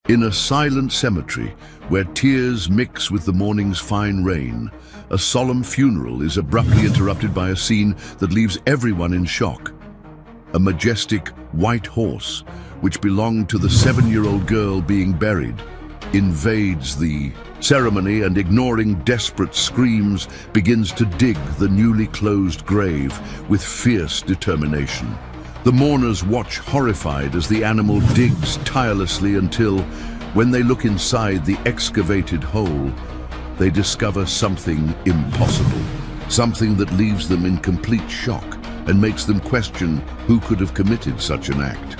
In a silent cemetery, where tears mix with the morning's fine rain, a solemn funeral is abruptly interrupted by a scene that leaves everyone in shock. A majestic white horse, which belonged to the 7-year-old girl being buried, invades the ceremony and, ignoring desperate screams, begins to dig the newly closed grave with fierce determination. The mourners watch horrified as the animal digs tirelessly until, when they look inside the excavated hole, they discover something impossible. Something that leaves them in complete shock and makes them question who could have committed such an act.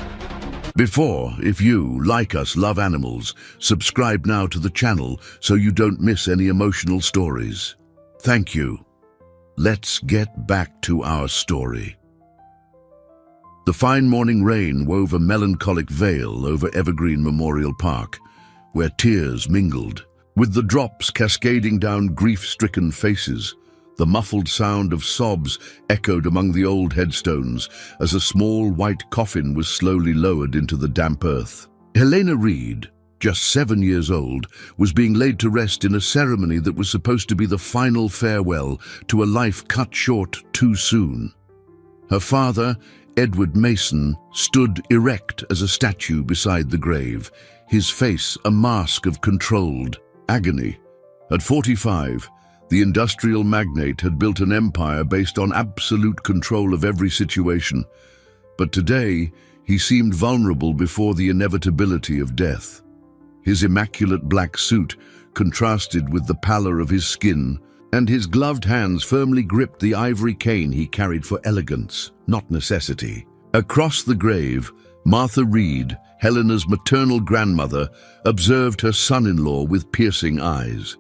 If you, like us, love animals, subscribe now to the channel so you don't miss any emotional stories. Thank you. Let's get back to our story. The fine morning rain wove a melancholic veil over Evergreen Memorial Park, where tears mingled. With the drops cascading down grief-stricken faces, the muffled sound of sobs echoed among the old headstones as a small white coffin was slowly lowered into the damp earth. Helena Reed, just 7 years old, was being laid to rest in a ceremony that was supposed to be the final farewell to a life cut short too soon. Her father, Edward Mason, stood erect as a statue beside the grave, his face a mask of controlled agony. At 45, the industrial magnate had built an empire based on absolute control of every situation, but today he seemed vulnerable before the inevitability of death. His immaculate black suit contrasted with the pallor of his skin, and his gloved hands firmly gripped the ivory cane he carried for elegance, not necessity. Across the grave, Martha Reed, Helena's maternal grandmother, observed her son-in-law with piercing eyes.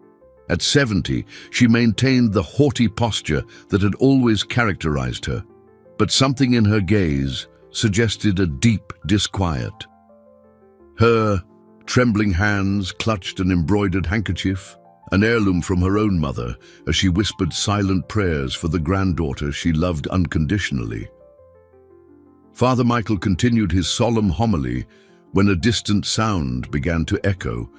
At 70, she maintained the haughty posture that had always characterized her, but something in her gaze suggested a deep disquiet. Her trembling hands clutched an embroidered handkerchief, an heirloom from her own mother, as she whispered silent prayers for the granddaughter she loved unconditionally. Father Michael continued his solemn homily when a distant sound began to echo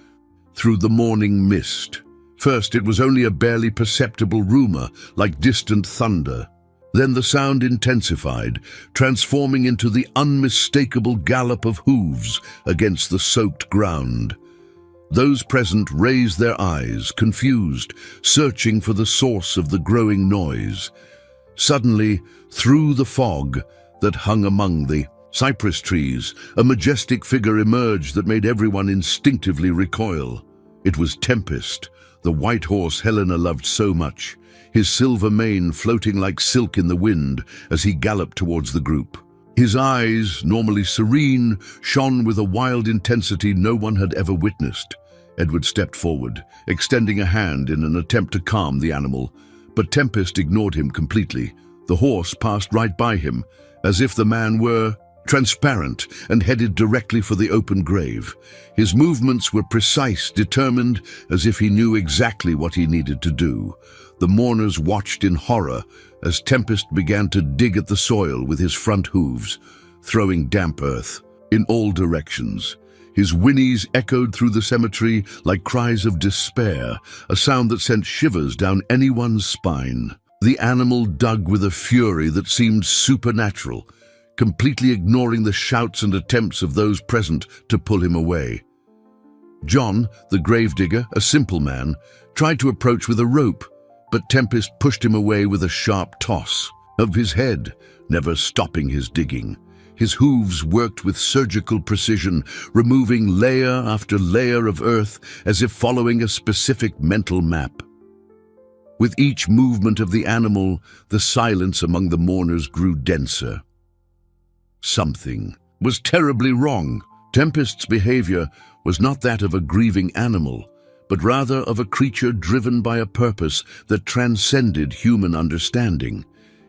through the morning mist. First, it was only a barely perceptible rumor, like distant thunder. Then the sound intensified, transforming into the unmistakable gallop of hooves against the soaked ground. Those present raised their eyes, confused, searching for the source of the growing noise. Suddenly, through the fog that hung among the cypress trees, a majestic figure emerged that made everyone instinctively recoil. It was Tempest, the white horse Helena loved so much, his silver mane floating like silk in the wind as he galloped towards the group. His eyes, normally serene, shone with a wild intensity no one had ever witnessed. Edward stepped forward, extending a hand in an attempt to calm the animal, but Tempest ignored him completely. The horse passed right by him, as if the man were transparent and headed directly for the open grave. His movements were precise, determined, as if he knew exactly what he needed to do. The mourners watched in horror as Tempest began to dig at the soil with his front hooves, throwing damp earth in all directions. His whinnies echoed through the cemetery like cries of despair, a sound that sent shivers down anyone's spine. The animal dug with a fury that seemed supernatural, completely ignoring the shouts and attempts of those present to pull him away. John, the gravedigger, a simple man, tried to approach with a rope, but Tempest pushed him away with a sharp toss of his head, never stopping his digging. His hooves worked with surgical precision, removing layer after layer of earth as if following a specific mental map. With each movement of the animal, the silence among the mourners grew denser. Something was terribly wrong. Tempest's behavior was not that of a grieving animal, but rather of a creature driven by a purpose that transcended human understanding.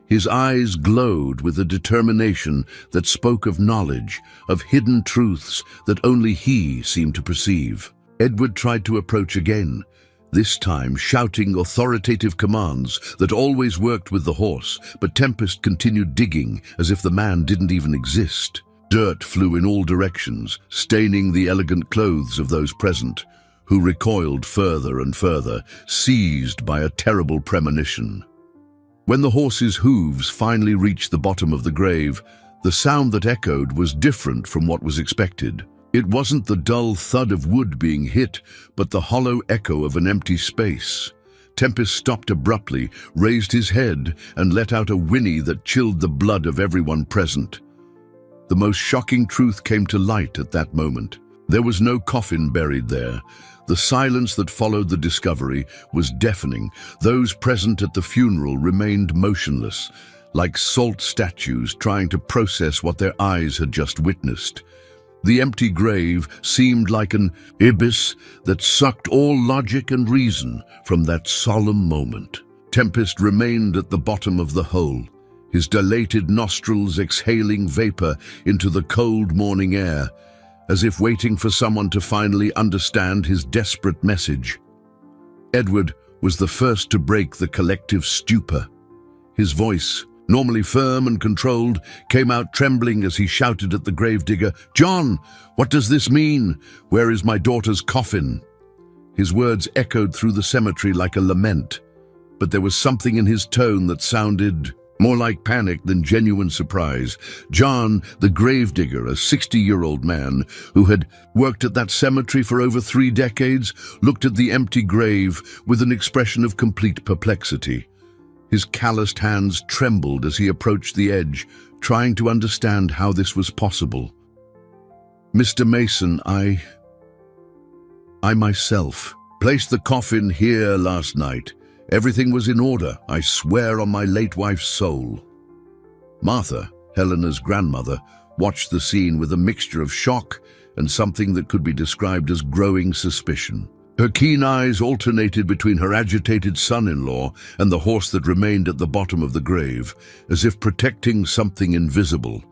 His eyes glowed with a determination that spoke of knowledge, of hidden truths that only he seemed to perceive. Edward tried to approach again, this time shouting authoritative commands that always worked with the horse, but Tempest continued digging as if the man didn't even exist. Dirt flew in all directions, staining the elegant clothes of those present, who recoiled further and further, seized by a terrible premonition. When the horse's hooves finally reached the bottom of the grave, the sound that echoed was different from what was expected. It wasn't the dull thud of wood being hit, but the hollow echo of an empty space. Tempest stopped abruptly, raised his head, and let out a whinny that chilled the blood of everyone present. The most shocking truth came to light at that moment. There was no coffin buried there. The silence that followed the discovery was deafening. Those present at the funeral remained motionless, like salt statues trying to process what their eyes had just witnessed. The empty grave seemed like an abyss that sucked all logic and reason from that solemn moment. Tempest remained at the bottom of the hole, his dilated nostrils exhaling vapor into the cold morning air, as if waiting for someone to finally understand his desperate message. Edward was the first to break the collective stupor. His voice, normally firm and controlled, came out trembling as he shouted at the gravedigger, "John, what does this mean? Where is my daughter's coffin?" His words echoed through the cemetery like a lament, but there was something in his tone that sounded more like panic than genuine surprise. John, the gravedigger, a 60-year-old man who had worked at that cemetery for over 3 decades, looked at the empty grave with an expression of complete perplexity. His calloused hands trembled as he approached the edge, trying to understand how this was possible. "Mr. Mason, I myself placed the coffin here last night. Everything was in order, I swear on my late wife's soul." Martha, Helena's grandmother, watched the scene with a mixture of shock and something that could be described as growing suspicion. Her keen eyes alternated between her agitated son-in-law and the horse that remained at the bottom of the grave, as if protecting something invisible.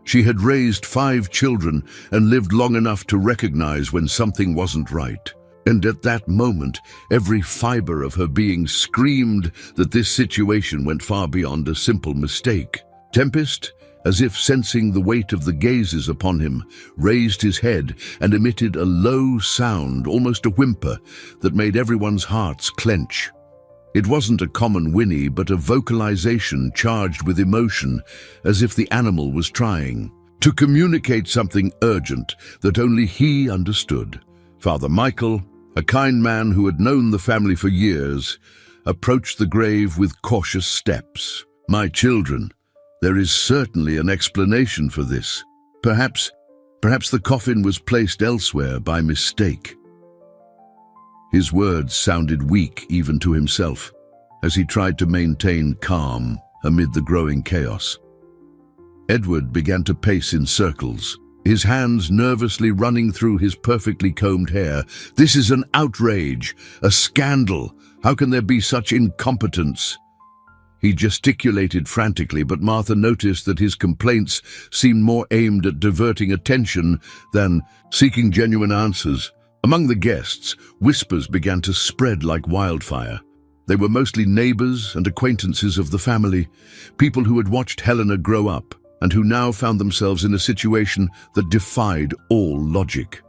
She had raised 5 children and lived long enough to recognize when something wasn't right. And at that moment, every fiber of her being screamed that this situation went far beyond a simple mistake. Tempest, as if sensing the weight of the gazes upon him, raised his head and emitted a low sound, almost a whimper, that made everyone's hearts clench. It wasn't a common whinny, but a vocalization charged with emotion, as if the animal was trying to communicate something urgent that only he understood. Father Michael, a kind man who had known the family for years, approached the grave with cautious steps. "My children, there is certainly an explanation for this. Perhaps the coffin was placed elsewhere by mistake." His words sounded weak even to himself, as he tried to maintain calm amid the growing chaos. Edward began to pace in circles, his hands nervously running through his perfectly combed hair. "This is an outrage, a scandal. How can there be such incompetence?" He gesticulated frantically, but Martha noticed that his complaints seemed more aimed at diverting attention than seeking genuine answers. Among the guests, whispers began to spread like wildfire. They were mostly neighbors and acquaintances of the family, people who had watched Helena grow up and who now found themselves in a situation that defied all logic.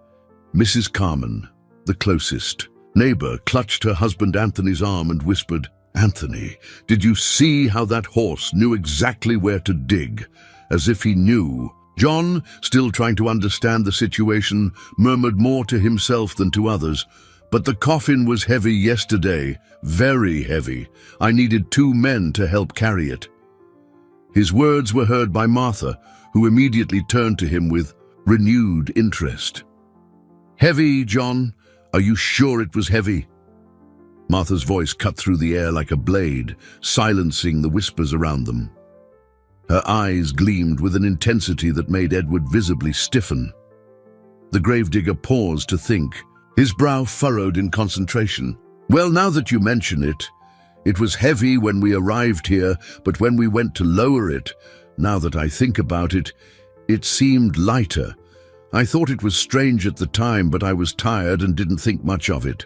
Mrs. Carmen, the closest neighbor, clutched her husband Anthony's arm and whispered, "Anthony, did you see how that horse knew exactly where to dig? As if he knew." John, still trying to understand the situation, murmured more to himself than to others. "But the coffin was heavy yesterday, very heavy. I needed 2 men to help carry it." His words were heard by Martha, who immediately turned to him with renewed interest. "Heavy, John? Are you sure it was heavy?" Martha's voice cut through the air like a blade, silencing the whispers around them. Her eyes gleamed with an intensity that made Edward visibly stiffen. The gravedigger paused to think, his brow furrowed in concentration. "Well, now that you mention it, it was heavy when we arrived here, but when we went to lower it, now that I think about it, it seemed lighter. I thought it was strange at the time, but I was tired and didn't think much of it."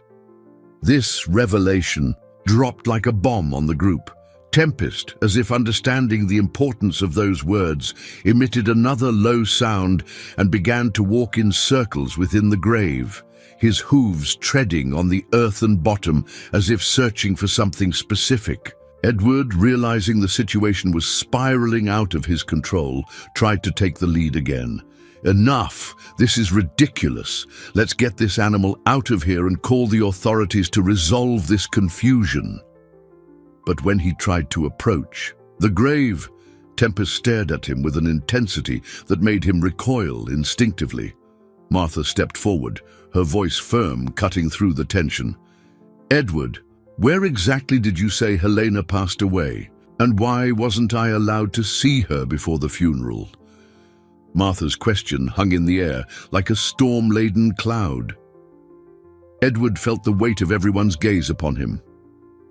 This revelation dropped like a bomb on the group. Tempest, as if understanding the importance of those words, emitted another low sound and began to walk in circles within the grave, his hooves treading on the earthen bottom as if searching for something specific. Edward, realizing the situation was spiraling out of his control, tried to take the lead again. "Enough! This is ridiculous. Let's get this animal out of here and call the authorities to resolve this confusion." But when he tried to approach the grave, Tempest stared at him with an intensity that made him recoil instinctively. Martha stepped forward, her voice firm, cutting through the tension. "Edward, where exactly did you say Helena passed away? And why wasn't I allowed to see her before the funeral?" Martha's question hung in the air like a storm-laden cloud. Edward felt the weight of everyone's gaze upon him.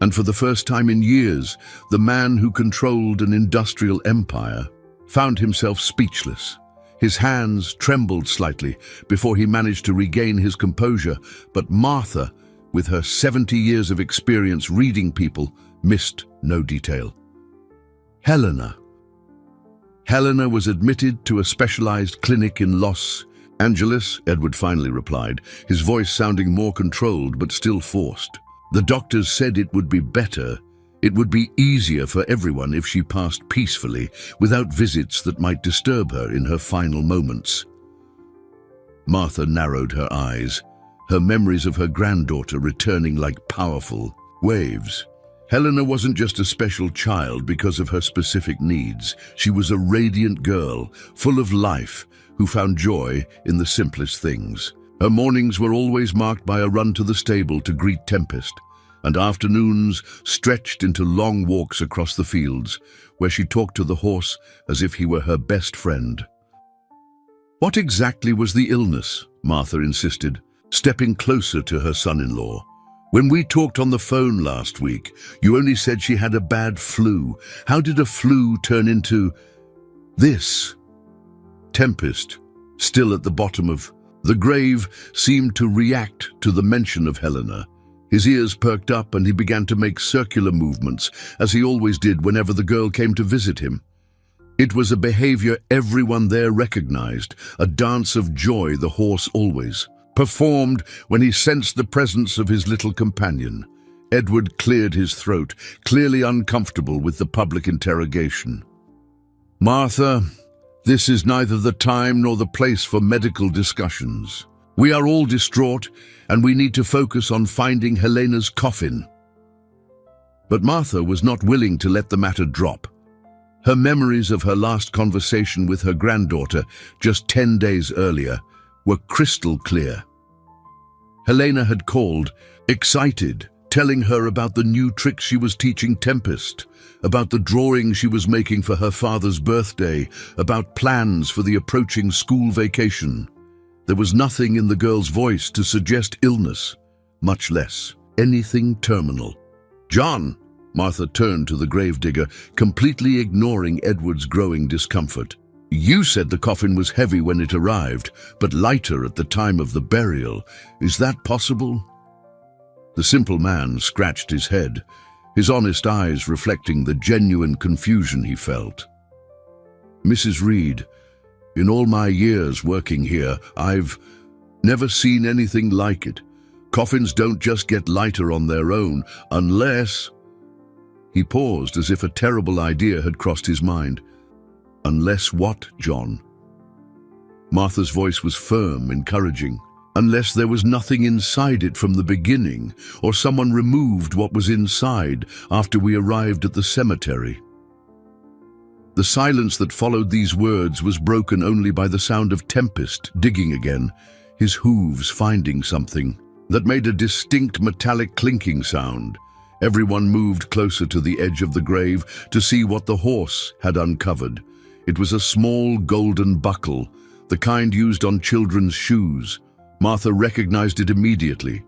And for the first time in years, the man who controlled an industrial empire found himself speechless. His hands trembled slightly before he managed to regain his composure, but Martha, with her 70 years of experience reading people, missed no detail. Helena. Helena was admitted to a specialized clinic in Los Angeles, Edward finally replied, his voice sounding more controlled but still forced. "The doctors said it would be better. It would be easier for everyone if she passed peacefully, without visits that might disturb her in her final moments." Martha narrowed her eyes, her memories of her granddaughter returning like powerful waves. Helena wasn't just a special child because of her specific needs. She was a radiant girl, full of life, who found joy in the simplest things. Her mornings were always marked by a run to the stable to greet Tempest, and afternoons stretched into long walks across the fields, where she talked to the horse as if he were her best friend. "What exactly was the illness?" Martha insisted, stepping closer to her son-in-law. "When we talked on the phone last week, you only said she had a bad flu. How did a flu turn into this?" Tempest, still at the bottom of the grave, seemed to react to the mention of Helena. His ears perked up and he began to make circular movements, as he always did whenever the girl came to visit him. It was a behavior everyone there recognized, a dance of joy the horse always performed when he sensed the presence of his little companion. Edward cleared his throat, clearly uncomfortable with the public interrogation. "Martha, this is neither the time nor the place for medical discussions. We are all distraught, and we need to focus on finding Helena's coffin." But Martha was not willing to let the matter drop. Her memories of her last conversation with her granddaughter, just 10 days earlier, were crystal clear. Helena had called, excited, telling her about the new tricks she was teaching Tempest, about the drawing she was making for her father's birthday, about plans for the approaching school vacation. There was nothing in the girl's voice to suggest illness, much less anything terminal. "John," Martha turned to the gravedigger, completely ignoring Edward's growing discomfort. "You said the coffin was heavy when it arrived, but lighter at the time of the burial. Is that possible?" The simple man scratched his head, his honest eyes reflecting the genuine confusion he felt. "Mrs. Reed, in all my years working here, I've never seen anything like it. Coffins don't just get lighter on their own, unless—" He paused as if a terrible idea had crossed his mind. "Unless what, John?" Martha's voice was firm, encouraging. "Unless there was nothing inside it from the beginning, or someone removed what was inside after we arrived at the cemetery." The silence that followed these words was broken only by the sound of Tempest digging again, his hooves finding something that made a distinct metallic clinking sound. Everyone moved closer to the edge of the grave to see what the horse had uncovered. It was a small golden buckle, the kind used on children's shoes. Martha recognized it immediately.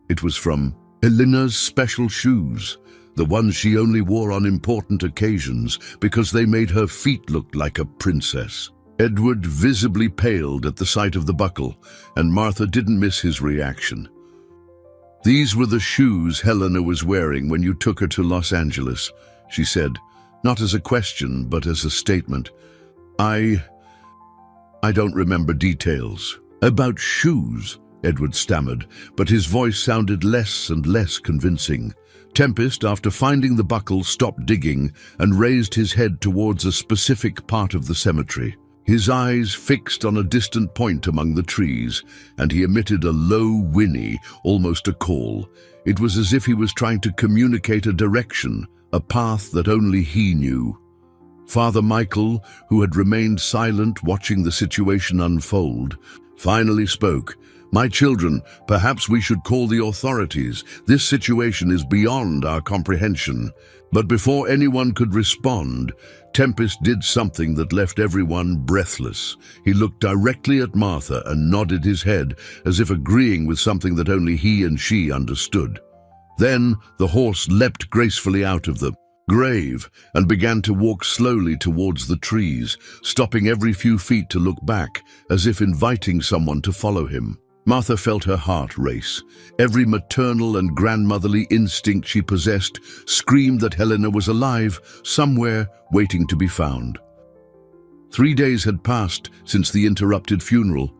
It was from Helena's special shoes, the ones she only wore on important occasions because they made her feet look like a princess. Edward visibly paled at the sight of the buckle, and Martha didn't miss his reaction. "These were the shoes Helena was wearing when you took her to Los Angeles. she said, not as a question, but as a statement. I don't remember details. About shoes, Edward stammered, but his voice sounded less and less convincing. Tempest, after finding the buckle, stopped digging and raised his head towards a specific part of the cemetery. His eyes fixed on a distant point among the trees, and he emitted a low whinny, almost a call. It was as if he was trying to communicate a direction, a path that only he knew. Father Michael, who had remained silent watching the situation unfold, finally spoke. My children, perhaps we should call the authorities. This situation is beyond our comprehension. But before anyone could respond, Tempest did something that left everyone breathless. He looked directly at Martha and nodded his head, as if agreeing with something that only he and she understood. Then the horse leapt gracefully out of the grave and began to walk slowly towards the trees, stopping every few feet to look back, as if inviting someone to follow him. Martha felt her heart race. Every maternal and grandmotherly instinct she possessed screamed that Helena was alive, somewhere waiting to be found. 3 days had passed since the interrupted funeral,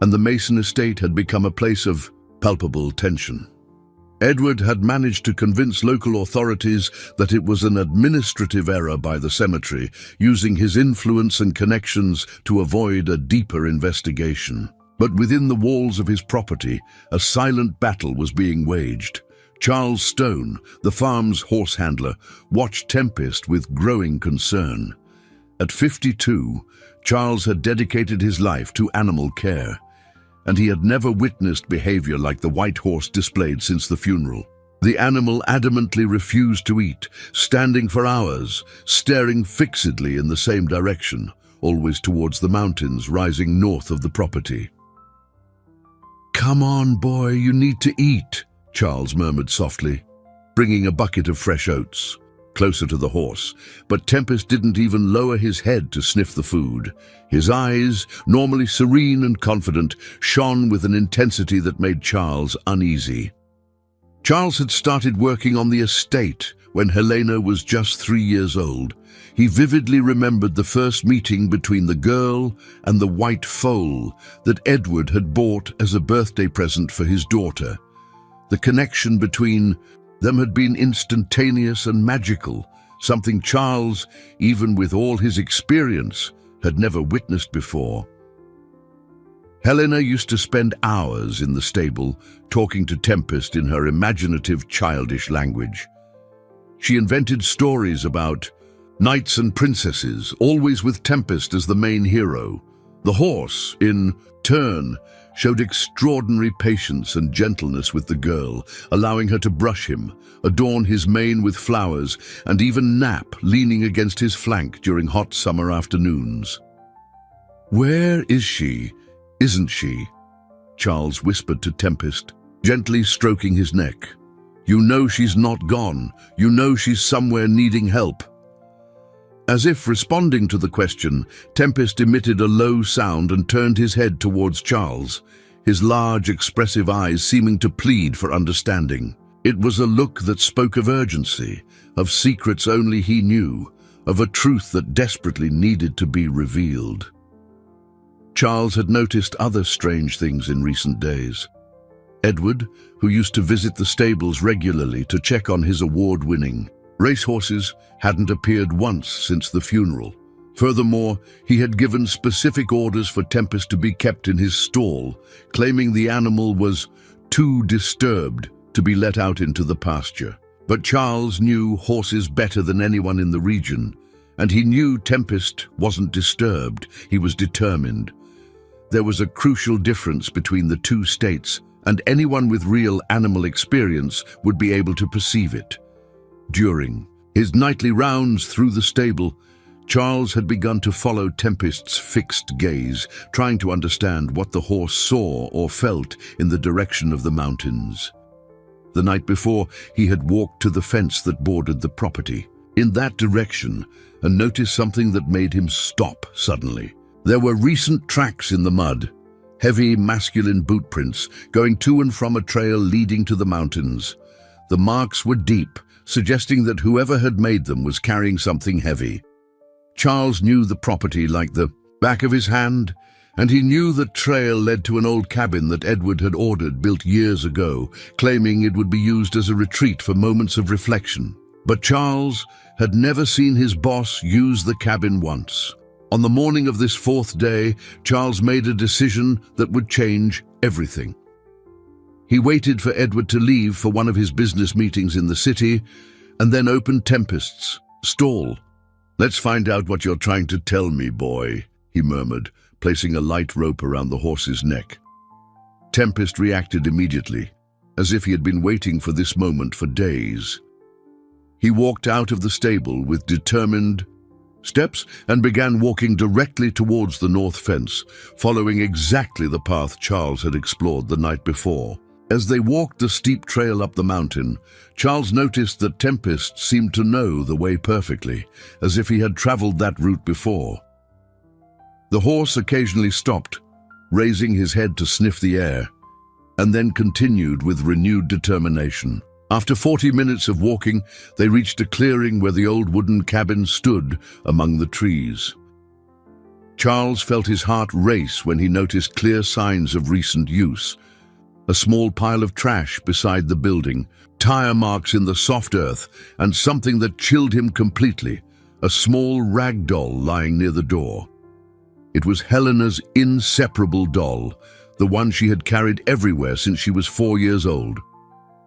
and the Mason estate had become a place of palpable tension. Edward had managed to convince local authorities that it was an administrative error by the cemetery, using his influence and connections to avoid a deeper investigation. But within the walls of his property, a silent battle was being waged. Charles Stone, the farm's horse handler, watched Tempest with growing concern. At 52, Charles had dedicated his life to animal care, and he had never witnessed behavior like the white horse displayed since the funeral. The animal adamantly refused to eat, standing for hours, staring fixedly in the same direction, always towards the mountains rising north of the property. "Come on, boy, you need to eat," Charles murmured softly, bringing a bucket of fresh oats closer to the horse. But Tempest didn't even lower his head to sniff the food. His eyes, normally serene and confident, shone with an intensity that made Charles uneasy. Charles had started working on the estate when Helena was just 3 years old. He vividly remembered the first meeting between the girl and the white foal that Edward had bought as a birthday present for his daughter. The connection between them had been instantaneous and magical, something Charles, even with all his experience, had never witnessed before. Helena used to spend hours in the stable talking to Tempest in her imaginative, childish language. She invented stories about knights and princesses, always with Tempest as the main hero. The horse, in turn, showed extraordinary patience and gentleness with the girl, allowing her to brush him, adorn his mane with flowers, and even nap leaning against his flank during hot summer afternoons. "Where is she? Isn't she?" Charles whispered to Tempest, gently stroking his neck. "You know she's not gone. You know she's somewhere needing help." As if responding to the question, Tempest emitted a low sound and turned his head towards Charles, his large, expressive eyes seeming to plead for understanding. It was a look that spoke of urgency, of secrets only he knew, of a truth that desperately needed to be revealed. Charles had noticed other strange things in recent days. Edward, who used to visit the stables regularly to check on his award-winning racehorses, hadn't appeared once since the funeral. Furthermore, he had given specific orders for Tempest to be kept in his stall, claiming the animal was too disturbed to be let out into the pasture. But Charles knew horses better than anyone in the region, and he knew Tempest wasn't disturbed. He was determined. There was a crucial difference between the two states, and anyone with real animal experience would be able to perceive it. During his nightly rounds through the stable, Charles had begun to follow Tempest's fixed gaze, trying to understand what the horse saw or felt in the direction of the mountains. The night before, he had walked to the fence that bordered the property in that direction and noticed something that made him stop suddenly. There were recent tracks in the mud, heavy masculine boot prints going to and from a trail leading to the mountains. The marks were deep, suggesting that whoever had made them was carrying something heavy. Charles knew the property like the back of his hand, and he knew the trail led to an old cabin that Edward had ordered built years ago, claiming it would be used as a retreat for moments of reflection. But Charles had never seen his boss use the cabin once. On the morning of this fourth day, Charles made a decision that would change everything. He waited for Edward to leave for one of his business meetings in the city, and then opened Tempest's stall. "Let's find out what you're trying to tell me, boy," he murmured, placing a light rope around the horse's neck. Tempest reacted immediately, as if he had been waiting for this moment for days. He walked out of the stable with determined steps and began walking directly towards the north fence, following exactly the path Charles had explored the night before. As they walked the steep trail up the mountain, Charles noticed that Tempest seemed to know the way perfectly, as if he had traveled that route before. The horse occasionally stopped, raising his head to sniff the air, and then continued with renewed determination. After 40 minutes of walking, they reached a clearing where the old wooden cabin stood among the trees. Charles felt his heart race when he noticed clear signs of recent use. A small pile of trash beside the building, tire marks in the soft earth, and something that chilled him completely, a small rag doll lying near the door. It was Helena's inseparable doll, the one she had carried everywhere since she was 4 years old.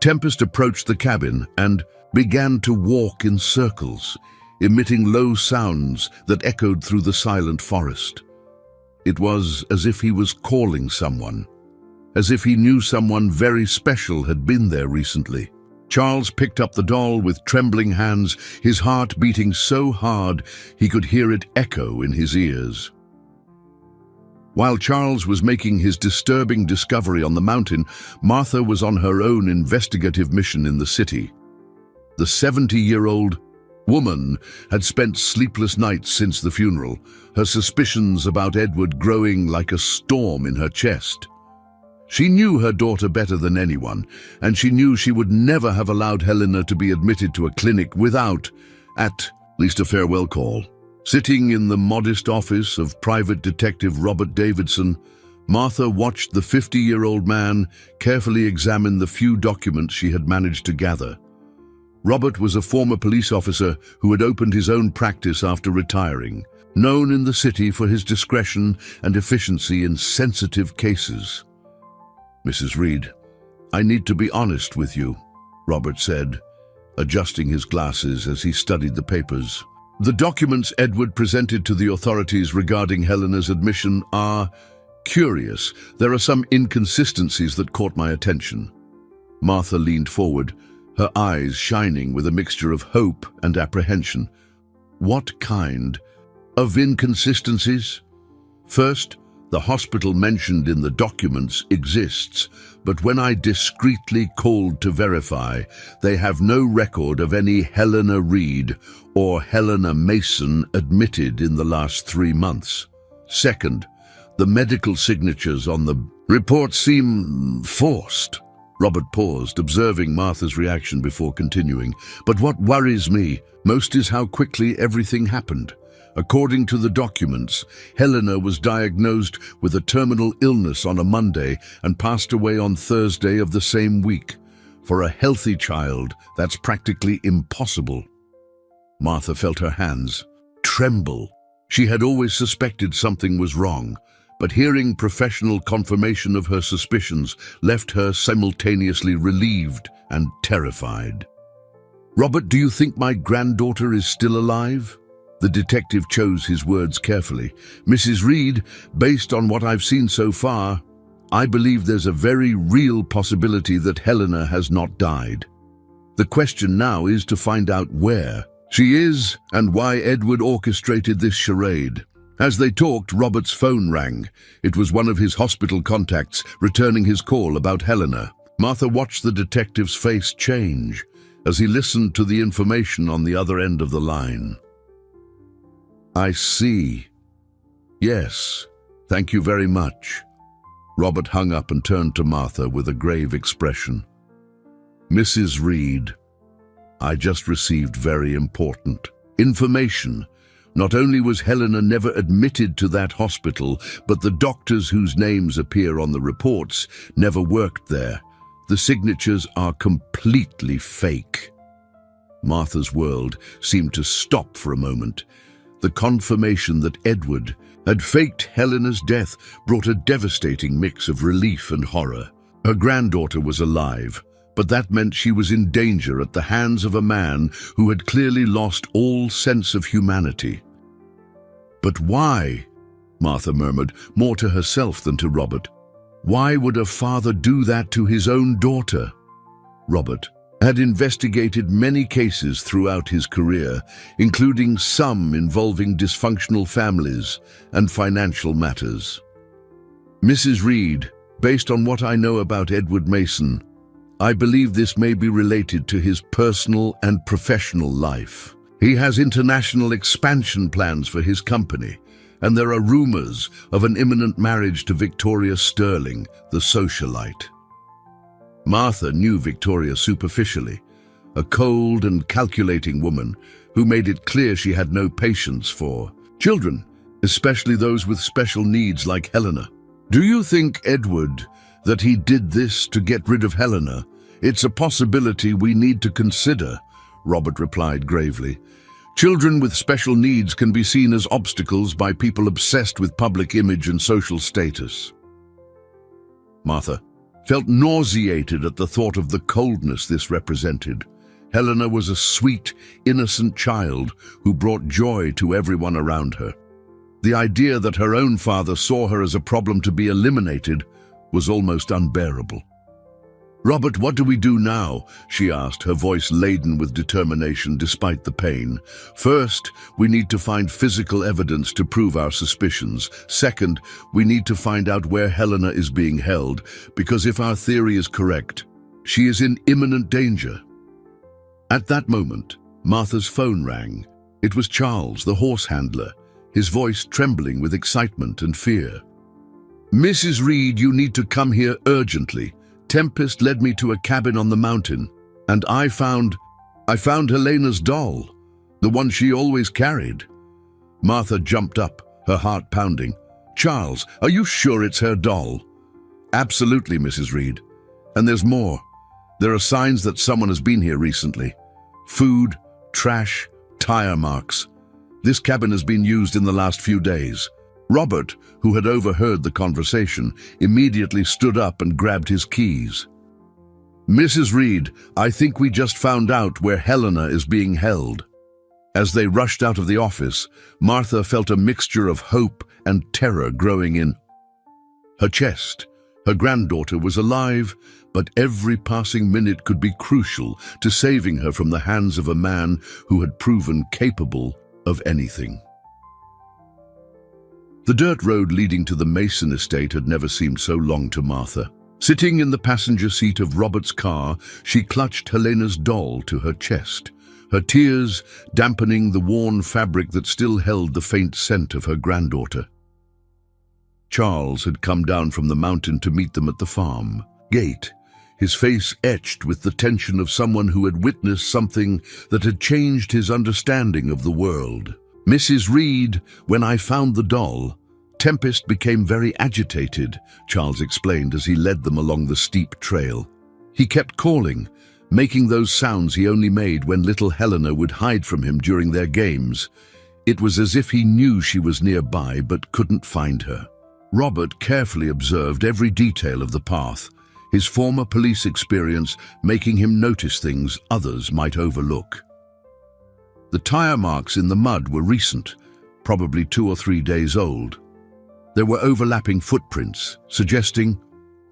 Tempest approached the cabin and began to walk in circles, emitting low sounds that echoed through the silent forest. It was as if he was calling someone, as if he knew someone very special had been there recently. Charles picked up the doll with trembling hands, his heart beating so hard he could hear it echo in his ears. While Charles was making his disturbing discovery on the mountain, Martha was on her own investigative mission in the city. The 70-year-old woman had spent sleepless nights since the funeral, her suspicions about Edward growing like a storm in her chest. She knew her daughter better than anyone, and she knew she would never have allowed Helena to be admitted to a clinic without, at least, a farewell call. Sitting in the modest office of Private Detective Robert Davidson, Martha watched the 50-year-old man carefully examine the few documents she had managed to gather. Robert was a former police officer who had opened his own practice after retiring, known in the city for his discretion and efficiency in sensitive cases. "Mrs. Reed, I need to be honest with you," Robert said, adjusting his glasses as he studied the papers. "The documents Edward presented to the authorities regarding Helena's admission are curious. There are some inconsistencies that caught my attention." Martha leaned forward, her eyes shining with a mixture of hope and apprehension. "What kind of inconsistencies?" "First, the hospital mentioned in the documents exists, but when I discreetly called to verify, they have no record of any Helena Reed or Helena Mason admitted in the last 3 months. Second, the medical signatures on the report seem forced." Robert paused, observing Martha's reaction before continuing. "But what worries me most is how quickly everything happened. According to the documents, Helena was diagnosed with a terminal illness on a Monday and passed away on Thursday of the same week. For a healthy child, that's practically impossible." Martha felt her hands tremble. She had always suspected something was wrong, but hearing professional confirmation of her suspicions left her simultaneously relieved and terrified. "Robert, do you think my granddaughter is still alive?" The detective chose his words carefully. "Mrs. Reed, based on what I've seen so far, I believe there's a very real possibility that Helena has not died. The question now is to find out where she is and why Edward orchestrated this charade." As they talked, Robert's phone rang. It was one of his hospital contacts, returning his call about Helena. Martha watched the detective's face change as he listened to the information on the other end of the line. "I see. Yes, thank you very much." Robert hung up and turned to Martha with a grave expression. "Mrs. Reed, I just received very important information. Not only was Helena never admitted to that hospital, but the doctors whose names appear on the reports never worked there. The signatures are completely fake. Martha's world seemed to stop for a moment. The confirmation that Edward had faked Helena's death brought a devastating mix of relief and horror. Her granddaughter was alive, but that meant she was in danger at the hands of a man who had clearly lost all sense of humanity. But why? Martha murmured, more to herself than to Robert. Why would a father do that to his own daughter? Robert had investigated many cases throughout his career, including some involving dysfunctional families and financial matters. Mrs. Reed, based on what I know about Edward Mason, I believe this may be related to his personal and professional life. He has international expansion plans for his company, and there are rumors of an imminent marriage to Victoria Sterling, the socialite. Martha knew Victoria superficially, a cold and calculating woman who made it clear she had no patience for children, especially those with special needs like Helena. Do you think, Edward, that he did this to get rid of Helena? It's a possibility we need to consider, Robert replied gravely. Children with special needs can be seen as obstacles by people obsessed with public image and social status. Martha felt nauseated at the thought of the coldness this represented. Helena was a sweet, innocent child who brought joy to everyone around her. The idea that her own father saw her as a problem to be eliminated was almost unbearable. Robert, what do we do now? She asked, her voice laden with determination despite the pain. First, we need to find physical evidence to prove our suspicions. Second, we need to find out where Helena is being held, because if our theory is correct, she is in imminent danger. At that moment, Martha's phone rang. It was Charles, the horse handler, his voice trembling with excitement and fear. Mrs. Reed, you need to come here urgently. Tempest led me to a cabin on the mountain, and I found Helena's doll, the one she always carried. Martha jumped up, her heart pounding. Charles, are you sure it's her doll? Absolutely, Mrs. Reed. And there's more. There are signs that someone has been here recently. Food, trash, tire marks. This cabin has been used in the last few days. Robert, who had overheard the conversation, immediately stood up and grabbed his keys. Mrs. Reed, I think we just found out where Helena is being held. As they rushed out of the office, Martha felt a mixture of hope and terror growing in her chest. Her granddaughter was alive, but every passing minute could be crucial to saving her from the hands of a man who had proven capable of anything. The dirt road leading to the Mason estate had never seemed so long to Martha. Sitting in the passenger seat of Robert's car, she clutched Helena's doll to her chest, her tears dampening the worn fabric that still held the faint scent of her granddaughter. Charles had come down from the mountain to meet them at the farm gate, his face etched with the tension of someone who had witnessed something that had changed his understanding of the world. Mrs. Reed, when I found the doll, Tempest became very agitated, Charles explained as he led them along the steep trail. He kept calling, making those sounds he only made when little Helena would hide from him during their games. It was as if he knew she was nearby but couldn't find her. Robert carefully observed every detail of the path, his former police experience making him notice things others might overlook. The tire marks in the mud were recent, probably 2 or 3 days old. There were overlapping footprints, suggesting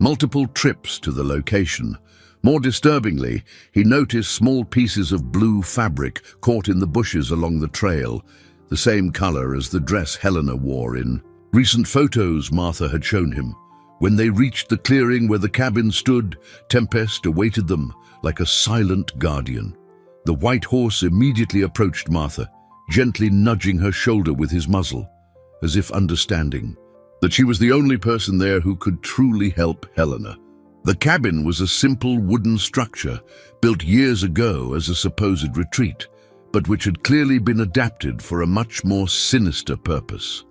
multiple trips to the location. More disturbingly, he noticed small pieces of blue fabric caught in the bushes along the trail, the same color as the dress Helena wore in recent photos Martha had shown him. When they reached the clearing where the cabin stood, Tempest awaited them like a silent guardian. The white horse immediately approached Martha, gently nudging her shoulder with his muzzle, as if understanding that she was the only person there who could truly help Helena. The cabin was a simple wooden structure built years ago as a supposed retreat, but which had clearly been adapted for a much more sinister purpose.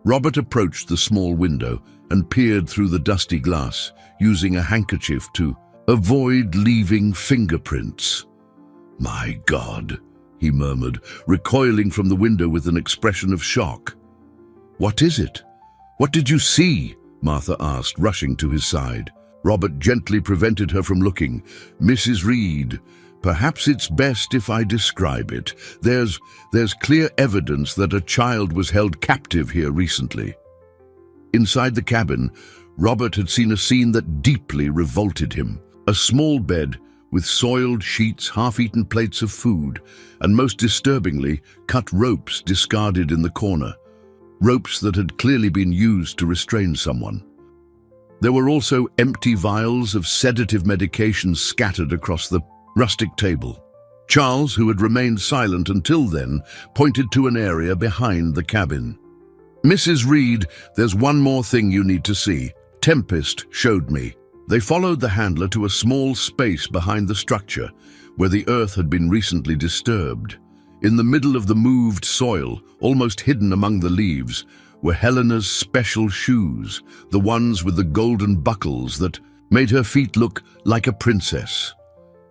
Robert approached the small window and peered through the dusty glass, using a handkerchief to avoid leaving fingerprints. "My God," he murmured, recoiling from the window with an expression of shock. "What is it? What did you see?" Martha asked, rushing to his side. Robert gently prevented her from looking. "Mrs. Reed, perhaps it's best if I describe it. There's clear evidence that a child was held captive here recently." Inside the cabin, Robert had seen a scene that deeply revolted him. A small bed with soiled sheets, half-eaten plates of food, and most disturbingly, cut ropes discarded in the corner. Ropes that had clearly been used to restrain someone. There were also empty vials of sedative medication scattered across the rustic table. Charles, who had remained silent until then, pointed to an area behind the cabin. "Mrs. Reed, there's one more thing you need to see. Tempest showed me." They followed the handler to a small space behind the structure, where the earth had been recently disturbed. In the middle of the moved soil, almost hidden among the leaves, were Helena's special shoes, the ones with the golden buckles that made her feet look like a princess.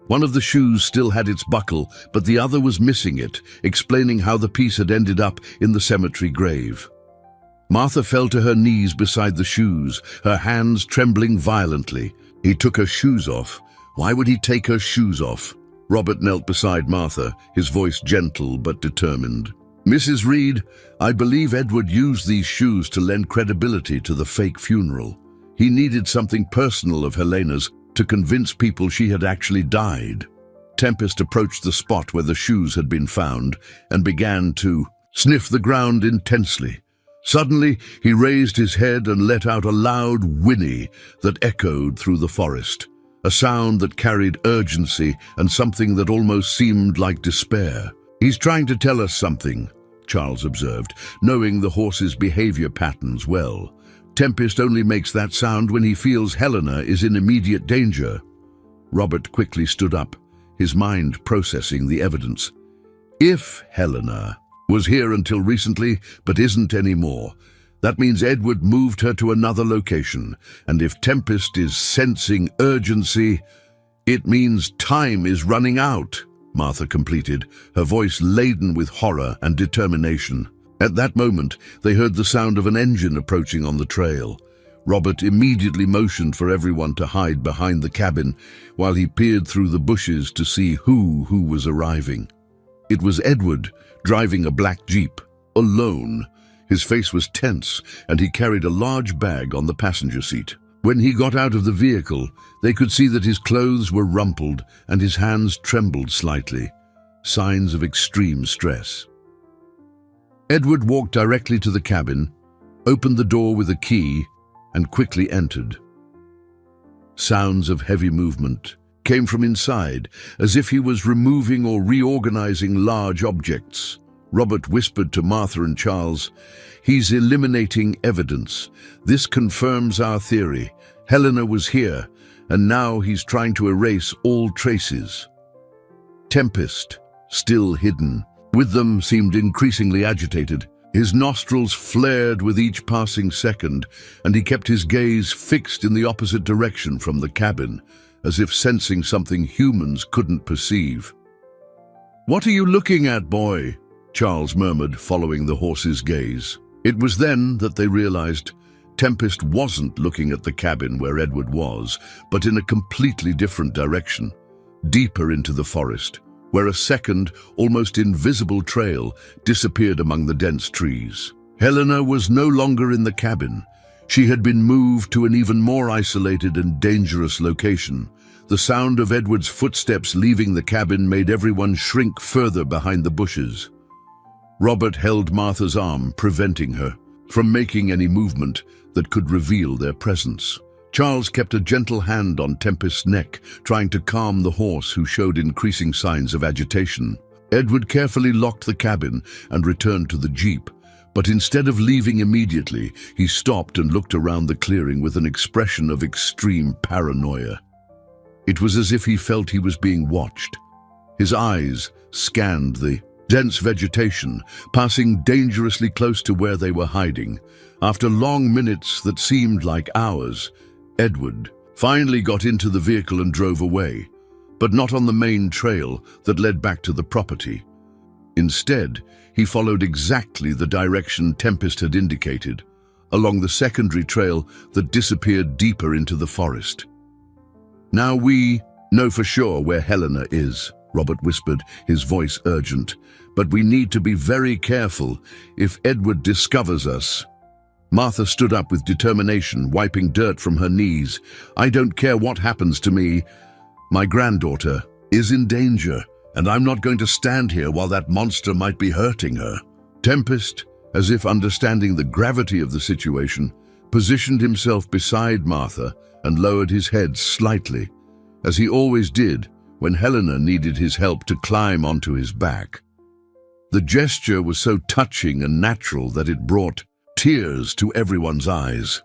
One of the shoes still had its buckle, but the other was missing it, explaining how the piece had ended up in the cemetery grave. Martha fell to her knees beside the shoes, her hands trembling violently. He took her shoes off. Why would he take her shoes off? Robert knelt beside Martha, his voice gentle but determined. "Mrs. Reed, I believe Edward used these shoes to lend credibility to the fake funeral. He needed something personal of Helena's to convince people she had actually died." Tempest approached the spot where the shoes had been found and began to sniff the ground intensely. Suddenly, he raised his head and let out a loud whinny that echoed through the forest, a sound that carried urgency and something that almost seemed like despair. "He's trying to tell us something," Charles observed, knowing the horse's behavior patterns well. "Tempest only makes that sound when he feels Helena is in immediate danger." Robert quickly stood up, his mind processing the evidence. If Helena was here until recently, but isn't anymore, that means Edward moved her to another location, and if Tempest is sensing urgency, it means time is running out, Martha completed, her voice laden with horror and determination. At that moment, they heard the sound of an engine approaching on the trail. Robert immediately motioned for everyone to hide behind the cabin while he peered through the bushes to see who was arriving. It was Edward, driving a black Jeep, alone. His face was tense, and he carried a large bag on the passenger seat. When he got out of the vehicle, they could see that his clothes were rumpled and his hands trembled slightly, signs of extreme stress. Edward walked directly to the cabin, opened the door with a key, and quickly entered. Sounds of heavy movement came from inside, as if he was removing or reorganizing large objects. Robert whispered to Martha and Charles, "He's eliminating evidence. This confirms our theory. Helena was here, and now he's trying to erase all traces." Tempest, still hidden, with them, seemed increasingly agitated. His nostrils flared with each passing second, and he kept his gaze fixed in the opposite direction from the cabin, as if sensing something humans couldn't perceive. "What are you looking at, boy?" Charles murmured, following the horse's gaze. It was then that they realized Tempest wasn't looking at the cabin where Edward was, but in a completely different direction, deeper into the forest, where a second, almost invisible trail disappeared among the dense trees. Helena was no longer in the cabin. She had been moved to an even more isolated and dangerous location. The sound of Edward's footsteps leaving the cabin made everyone shrink further behind the bushes. Robert held Martha's arm, preventing her from making any movement that could reveal their presence. Charles kept a gentle hand on Tempest's neck, trying to calm the horse, who showed increasing signs of agitation. Edward carefully locked the cabin and returned to the Jeep, But instead of leaving immediately, he stopped and looked around the clearing with an expression of extreme paranoia. It was as if he felt he was being watched. His eyes scanned the dense vegetation, passing dangerously close to where they were hiding. After long minutes that seemed like hours, Edward finally got into the vehicle and drove away, but not on the main trail that led back to the property. Instead, he followed exactly the direction Tempest had indicated, along the secondary trail that disappeared deeper into the forest. "Now we know for sure where Helena is," Robert whispered, his voice urgent. "But we need to be very careful if Edward discovers us." Martha stood up with determination, wiping dirt from her knees. "I don't care what happens to me. My granddaughter is in danger, and I'm not going to stand here while that monster might be hurting her." Tempest, as if understanding the gravity of the situation, positioned himself beside Martha and lowered his head slightly, as he always did when Helena needed his help to climb onto his back. The gesture was so touching and natural that it brought tears to everyone's eyes.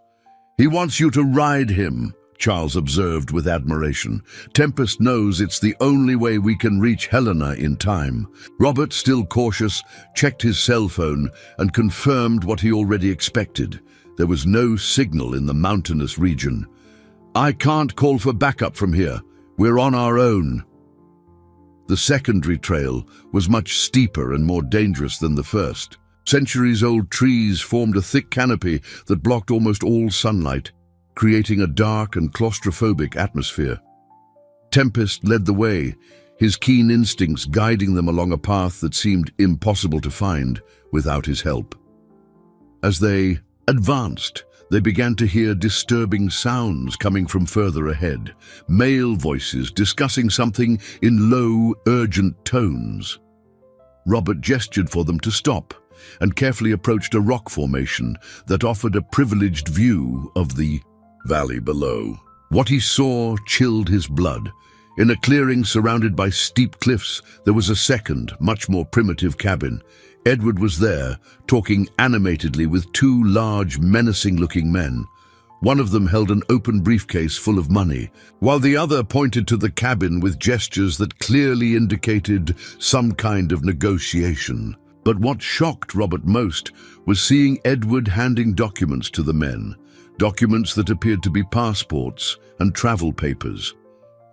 "He wants you to ride him," Charles observed with admiration. "Tempest knows it's the only way we can reach Helena in time." Robert, still cautious, checked his cell phone and confirmed what he already expected. There was no signal in the mountainous region. "I can't call for backup from here. We're on our own." The secondary trail was much steeper and more dangerous than the first. Centuries-old trees formed a thick canopy that blocked almost all sunlight, creating a dark and claustrophobic atmosphere. Tempest led the way, his keen instincts guiding them along a path that seemed impossible to find without his help. As they advanced, they began to hear disturbing sounds coming from further ahead, male voices discussing something in low, urgent tones. Robert gestured for them to stop and carefully approached a rock formation that offered a privileged view of the valley below. What he saw chilled his blood. In a clearing surrounded by steep cliffs, there was a second, much more primitive cabin. Edward was there, talking animatedly with two large, menacing-looking men. One of them held an open briefcase full of money, while the other pointed to the cabin with gestures that clearly indicated some kind of negotiation. But what shocked Robert most was seeing Edward handing documents to the men, documents that appeared to be passports and travel papers.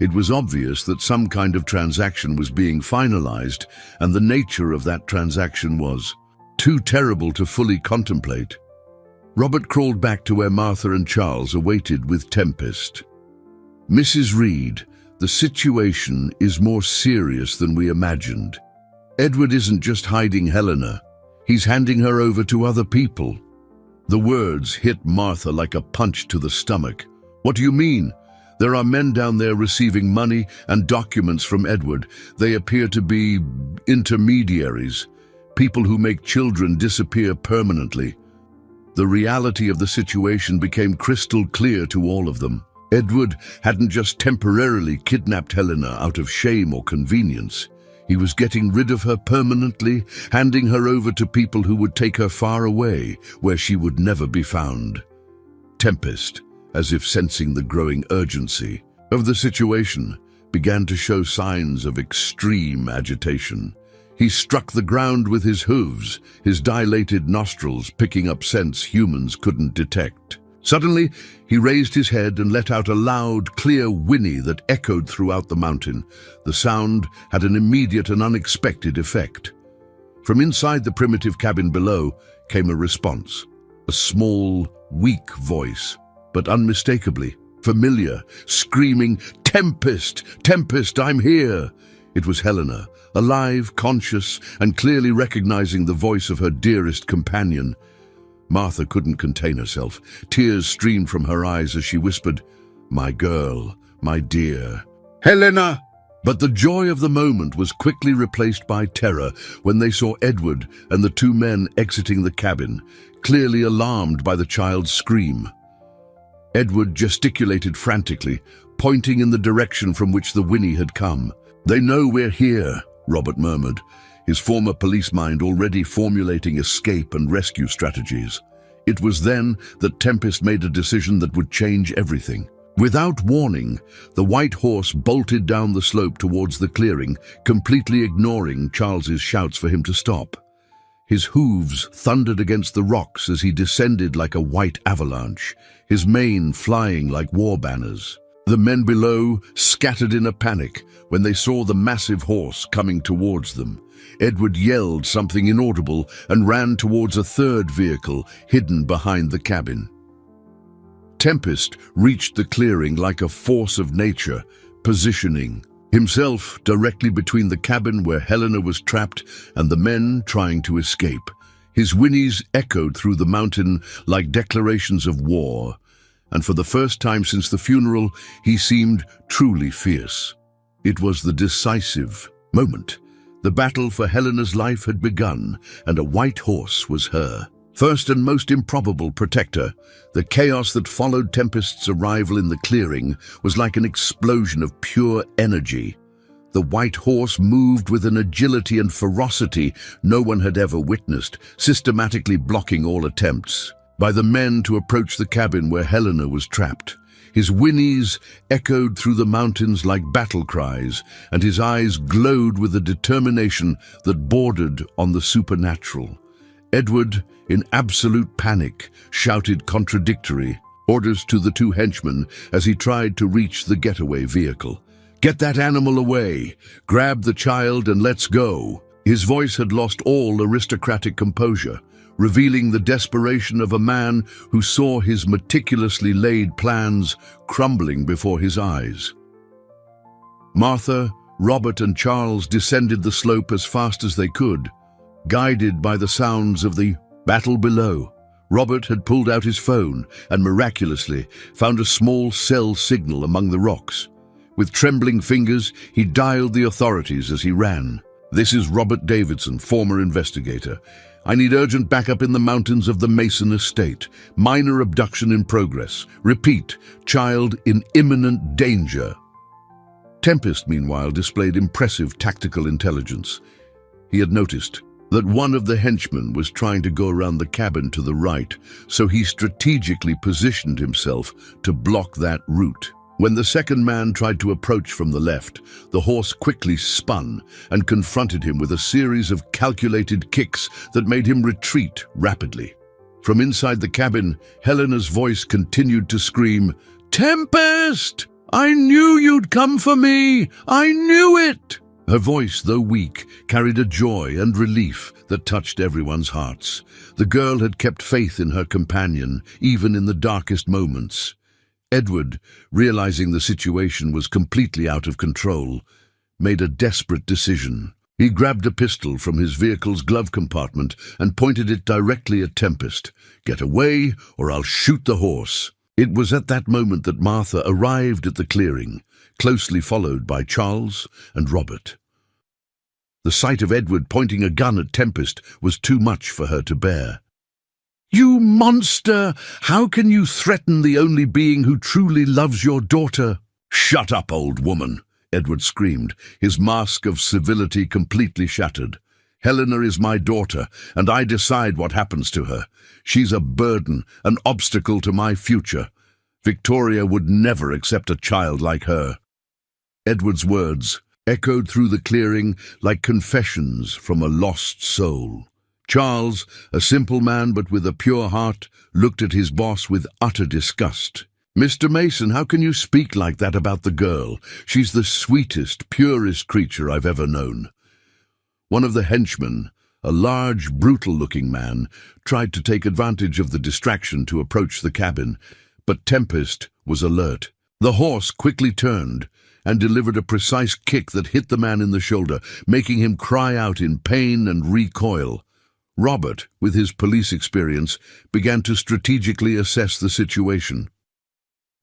It was obvious that some kind of transaction was being finalized, and the nature of that transaction was too terrible to fully contemplate. Robert crawled back to where Martha and Charles awaited with Tempest. "Mrs. Reed, the situation is more serious than we imagined. Edward isn't just hiding Helena, he's handing her over to other people." The words hit Martha like a punch to the stomach. "What do you mean? There are men down there receiving money and documents from Edward. They appear to be intermediaries, people who make children disappear permanently." The reality of the situation became crystal clear to all of them. Edward hadn't just temporarily kidnapped Helena out of shame or convenience. He was getting rid of her permanently, handing her over to people who would take her far away, where she would never be found. Tempest, as if sensing the growing urgency of the situation, began to show signs of extreme agitation. He struck the ground with his hooves, his dilated nostrils picking up scents humans couldn't detect. Suddenly, he raised his head and let out a loud, clear whinny that echoed throughout the mountain. The sound had an immediate and unexpected effect. From inside the primitive cabin below came a response, a small, weak voice, but unmistakably familiar, screaming, "Tempest! Tempest, I'm here!" It was Helena, alive, conscious, and clearly recognizing the voice of her dearest companion. Martha couldn't contain herself. Tears streamed from her eyes as she whispered, "My girl, my dear, Helena!" But the joy of the moment was quickly replaced by terror when they saw Edward and the two men exiting the cabin, clearly alarmed by the child's scream. Edward gesticulated frantically, pointing in the direction from which the whinny had come. "They know we're here," Robert murmured, his former police mind already formulating escape and rescue strategies. It was then that Tempest made a decision that would change everything. Without warning, the white horse bolted down the slope towards the clearing, completely ignoring Charles's shouts for him to stop. His hooves thundered against the rocks as he descended like a white avalanche, his mane flying like war banners. The men below scattered in a panic when they saw the massive horse coming towards them. Edward yelled something inaudible and ran towards a third vehicle hidden behind the cabin. Tempest reached the clearing like a force of nature, positioning himself directly between the cabin where Helena was trapped and the men trying to escape. His whinnies echoed through the mountain like declarations of war, and for the first time since the funeral, he seemed truly fierce. It was the decisive moment. The battle for Helena's life had begun, and a white horse was her first and most improbable protector. The chaos that followed Tempest's arrival in the clearing was like an explosion of pure energy. The white horse moved with an agility and ferocity no one had ever witnessed, systematically blocking all attempts by the men to approach the cabin where Helena was trapped. His whinnies echoed through the mountains like battle cries, and his eyes glowed with a determination that bordered on the supernatural. Edward, in absolute panic, shouted contradictory orders to the two henchmen as he tried to reach the getaway vehicle. "Get that animal away! Grab the child and let's go!" His voice had lost all aristocratic composure, revealing the desperation of a man who saw his meticulously laid plans crumbling before his eyes. Martha, Robert, and Charles descended the slope as fast as they could, guided by the sounds of the battle below. Robert had pulled out his phone and miraculously found a small cell signal among the rocks. With trembling fingers, he dialed the authorities as he ran. "This is Robert Davidson, former investigator. I need urgent backup in the mountains of the Mason estate. Minor abduction in progress. Repeat, child in imminent danger." Tempest, meanwhile, displayed impressive tactical intelligence. He had noticed that one of the henchmen was trying to go around the cabin to the right, so he strategically positioned himself to block that route. When the second man tried to approach from the left, the horse quickly spun and confronted him with a series of calculated kicks that made him retreat rapidly. From inside the cabin, Helena's voice continued to scream, "Tempest! I knew you'd come for me! I knew it!" Her voice, though weak, carried a joy and relief that touched everyone's hearts. The girl had kept faith in her companion, even in the darkest moments. Edward, realizing the situation was completely out of control, made a desperate decision. He grabbed a pistol from his vehicle's glove compartment and pointed it directly at Tempest. "Get away, or I'll shoot the horse." It was at that moment that Martha arrived at the clearing, closely followed by Charles and Robert. The sight of Edward pointing a gun at Tempest was too much for her to bear. "You monster! How can you threaten the only being who truly loves your daughter?" "Shut up, old woman!" Edward screamed, his mask of civility completely shattered. "Helena is my daughter, and I decide what happens to her. She's a burden, an obstacle to my future. Victoria would never accept a child like her." Edward's words echoed through the clearing like confessions from a lost soul. Charles, a simple man but with a pure heart, looked at his boss with utter disgust. "Mr. Mason, how can you speak like that about the girl? She's the sweetest, purest creature I've ever known." One of the henchmen, a large, brutal-looking man, tried to take advantage of the distraction to approach the cabin, but Tempest was alert. The horse quickly turned and delivered a precise kick that hit the man in the shoulder, making him cry out in pain and recoil. Robert, with his police experience, began to strategically assess the situation.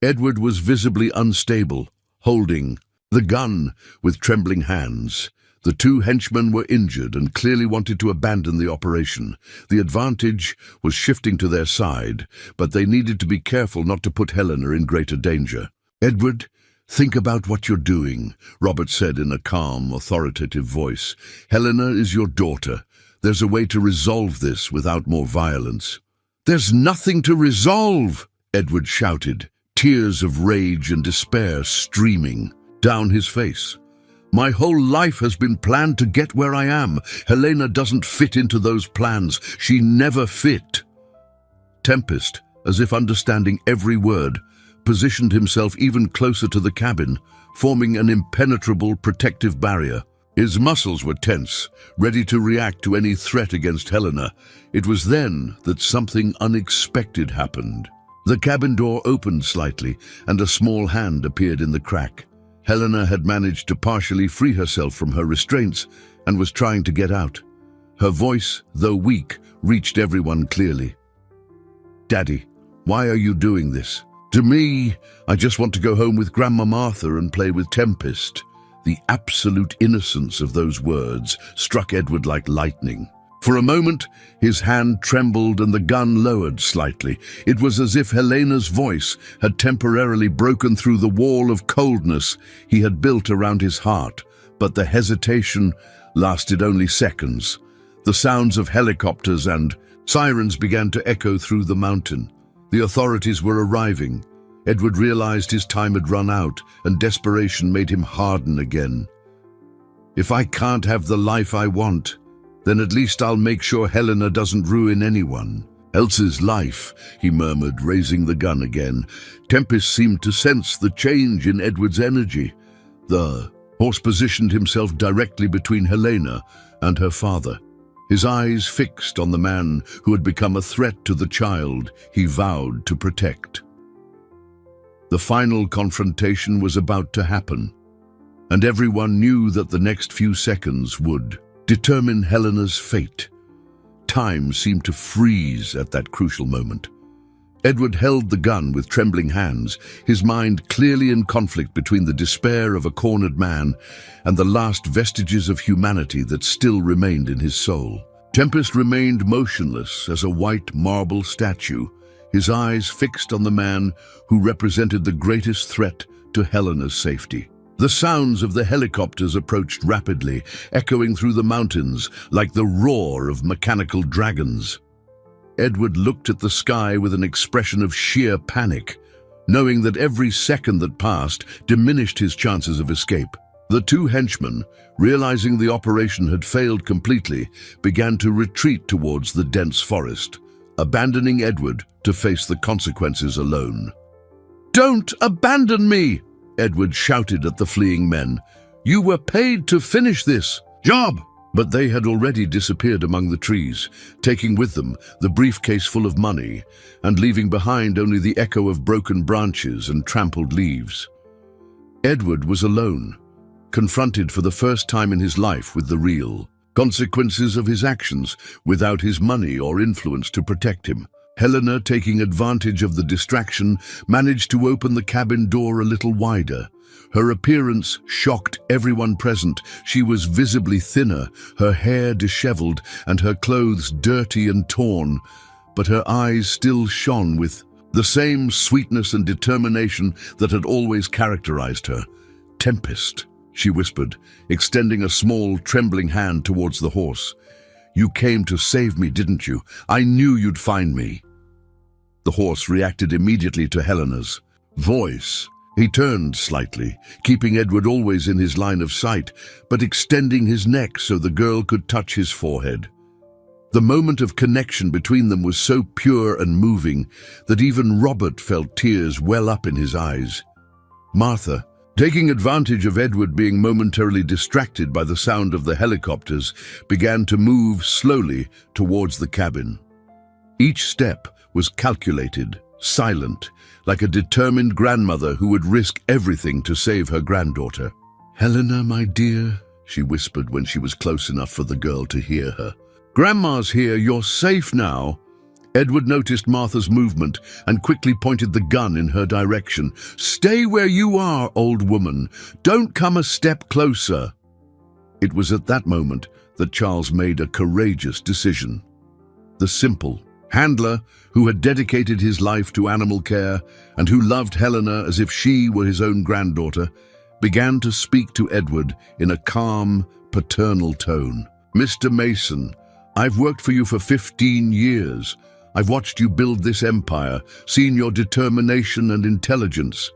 Edward was visibly unstable, holding the gun with trembling hands. The two henchmen were injured and clearly wanted to abandon the operation. The advantage was shifting to their side, but they needed to be careful not to put Helena in greater danger. Edward, "Think about what you're doing," Robert said in a calm, authoritative voice. "Helena is your daughter. There's a way to resolve this without more violence." "There's nothing to resolve!" Edward shouted, tears of rage and despair streaming down his face. "My whole life has been planned to get where I am. Helena doesn't fit into those plans. She never fit." Tempest, as if understanding every word, positioned himself even closer to the cabin, forming an impenetrable protective barrier. His muscles were tense, ready to react to any threat against Helena. It was then that something unexpected happened. The cabin door opened slightly, and a small hand appeared in the crack. Helena had managed to partially free herself from her restraints and was trying to get out. Her voice, though weak, reached everyone clearly. "Daddy, why are you doing this?" "To me, I just want to go home with Grandma Martha and play with Tempest." The absolute innocence of those words struck Edward like lightning. For a moment, his hand trembled and the gun lowered slightly. It was as if Helena's voice had temporarily broken through the wall of coldness he had built around his heart, but the hesitation lasted only seconds. The sounds of helicopters and sirens began to echo through the mountain. The authorities were arriving. Edward realized his time had run out, and desperation made him harden again. "If I can't have the life I want, then at least I'll make sure Helena doesn't ruin anyone else's life," he murmured, raising the gun again. Tempest seemed to sense the change in Edward's energy. The horse positioned himself directly between Helena and her father, his eyes fixed on the man who had become a threat to the child he vowed to protect. The final confrontation was about to happen, and everyone knew that the next few seconds would determine Helena's fate. Time seemed to freeze at that crucial moment. Edward held the gun with trembling hands, his mind clearly in conflict between the despair of a cornered man and the last vestiges of humanity that still remained in his soul. Tempest remained motionless as a white marble statue, his eyes fixed on the man who represented the greatest threat to Helena's safety. The sounds of the helicopters approached rapidly, echoing through the mountains like the roar of mechanical dragons. Edward looked at the sky with an expression of sheer panic, knowing that every second that passed diminished his chances of escape. The two henchmen, realizing the operation had failed completely, began to retreat towards the dense forest, abandoning Edward to face the consequences alone. "Don't abandon me!" Edward shouted at the fleeing men. "You were paid to finish this job!" But they had already disappeared among the trees, taking with them the briefcase full of money and leaving behind only the echo of broken branches and trampled leaves. Edward was alone, confronted for the first time in his life with the real consequences of his actions, without his money or influence to protect him. Helena, taking advantage of the distraction, managed to open the cabin door a little wider. Her appearance shocked everyone present. She was visibly thinner, her hair disheveled, and her clothes dirty and torn, but her eyes still shone with the same sweetness and determination that had always characterized her. "Tempest," she whispered, extending a small, trembling hand towards the horse. "You came to save me, didn't you? I knew you'd find me." The horse reacted immediately to Helena's voice. He turned slightly, keeping Edward always in his line of sight, but extending his neck so the girl could touch his forehead. The moment of connection between them was so pure and moving that even Robert felt tears well up in his eyes. Martha, taking advantage of Edward being momentarily distracted by the sound of the helicopters, began to move slowly towards the cabin. Each step was calculated, silent, like a determined grandmother who would risk everything to save her granddaughter. "Helena, my dear," she whispered when she was close enough for the girl to hear her. "Grandma's here, you're safe now." Edward noticed Martha's movement and quickly pointed the gun in her direction. "Stay where you are, old woman. Don't come a step closer." It was at that moment that Charles made a courageous decision. The simple, Handler, who had dedicated his life to animal care and who loved Helena as if she were his own granddaughter, began to speak to Edward in a calm, paternal tone. "Mr. Mason, I've worked for you for 15 years. I've watched you build this empire, seen your determination and intelligence.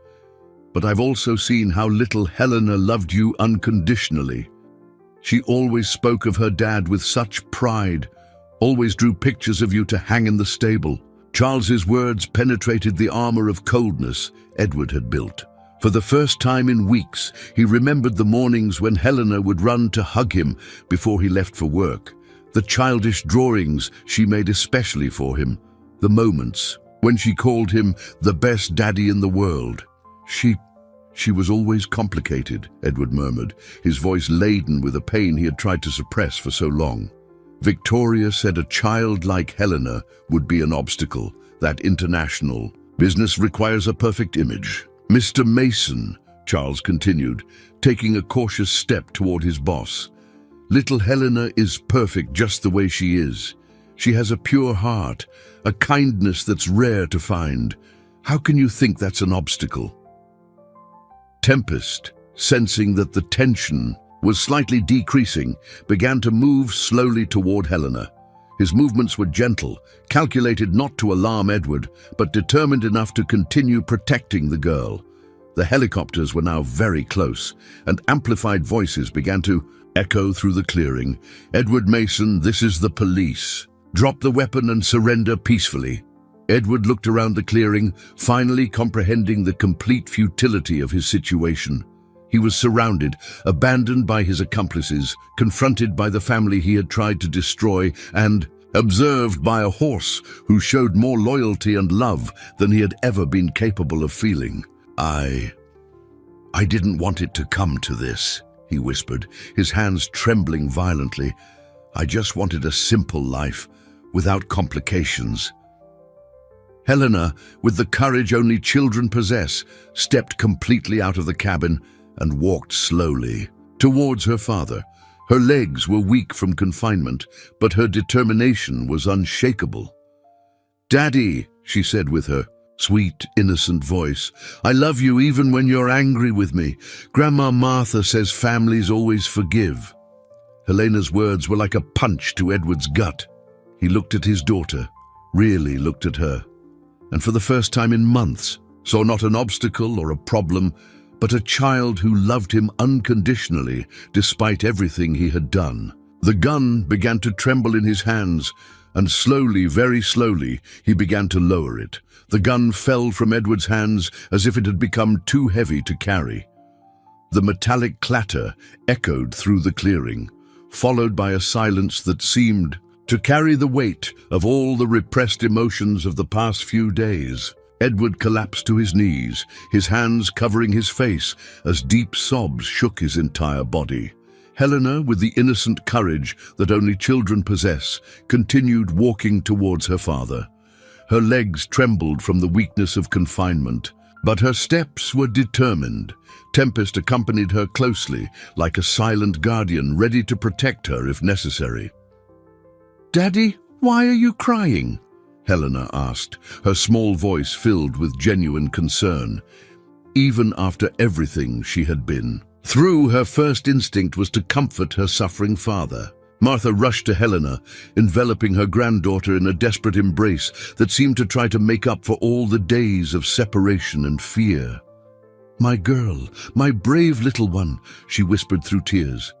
But I've also seen how little Helena loved you unconditionally. She always spoke of her dad with such pride, always drew pictures of you to hang in the stable." Charles's words penetrated the armor of coldness Edward had built. For the first time in weeks, he remembered the mornings when Helena would run to hug him before he left for work, the childish drawings she made especially for him, the moments when she called him the best daddy in the world. She was always complicated," Edward murmured, his voice laden with a pain he had tried to suppress for so long. Victoria said a child like Helena would be an obstacle, that international. "Business requires a perfect image." "Mr. Mason," Charles continued, taking a cautious step toward his boss, "little Helena is perfect just the way she is. She has a pure heart, a kindness that's rare to find. How can you think that's an obstacle?" Tempest, sensing that the tension was slightly decreasing, began to move slowly toward Helena. His movements were gentle, calculated not to alarm Edward, but determined enough to continue protecting the girl. The helicopters were now very close, and amplified voices began to echo through the clearing. "Edward Mason, this is the police. Drop the weapon and surrender peacefully." Edward looked around the clearing, finally comprehending the complete futility of his situation. He was surrounded, abandoned by his accomplices, confronted by the family he had tried to destroy, and observed by a horse who showed more loyalty and love than he had ever been capable of feeling. I didn't want it to come to this," he whispered, his hands trembling violently. "I just wanted a simple life, without complications." Helena, with the courage only children possess, stepped completely out of the cabin and walked slowly towards her father. Her legs were weak from confinement, but her determination was unshakable. "Daddy," she said with her sweet, innocent voice, "I love you even when you're angry with me. Grandma Martha says families always forgive." Helena's words were like a punch to Edward's gut. He looked at his daughter, really looked at her, and for the first time in months, saw not an obstacle or a problem, but a child who loved him unconditionally despite everything he had done. The gun began to tremble in his hands, and slowly, very slowly, he began to lower it. The gun fell from Edward's hands as if it had become too heavy to carry. The metallic clatter echoed through the clearing, followed by a silence that seemed to carry the weight of all the repressed emotions of the past few days. Edward collapsed to his knees, his hands covering his face as deep sobs shook his entire body. Helena, with the innocent courage that only children possess, continued walking towards her father. Her legs trembled from the weakness of confinement, but her steps were determined. Tempest accompanied her closely, like a silent guardian ready to protect her if necessary. "Daddy, why are you crying?" Helena asked, her small voice filled with genuine concern. Even after everything she had been through, her first instinct was to comfort her suffering father. Martha rushed to Helena, enveloping her granddaughter in a desperate embrace that seemed to try to make up for all the days of separation and fear. "My girl, my brave little one," she whispered through tears.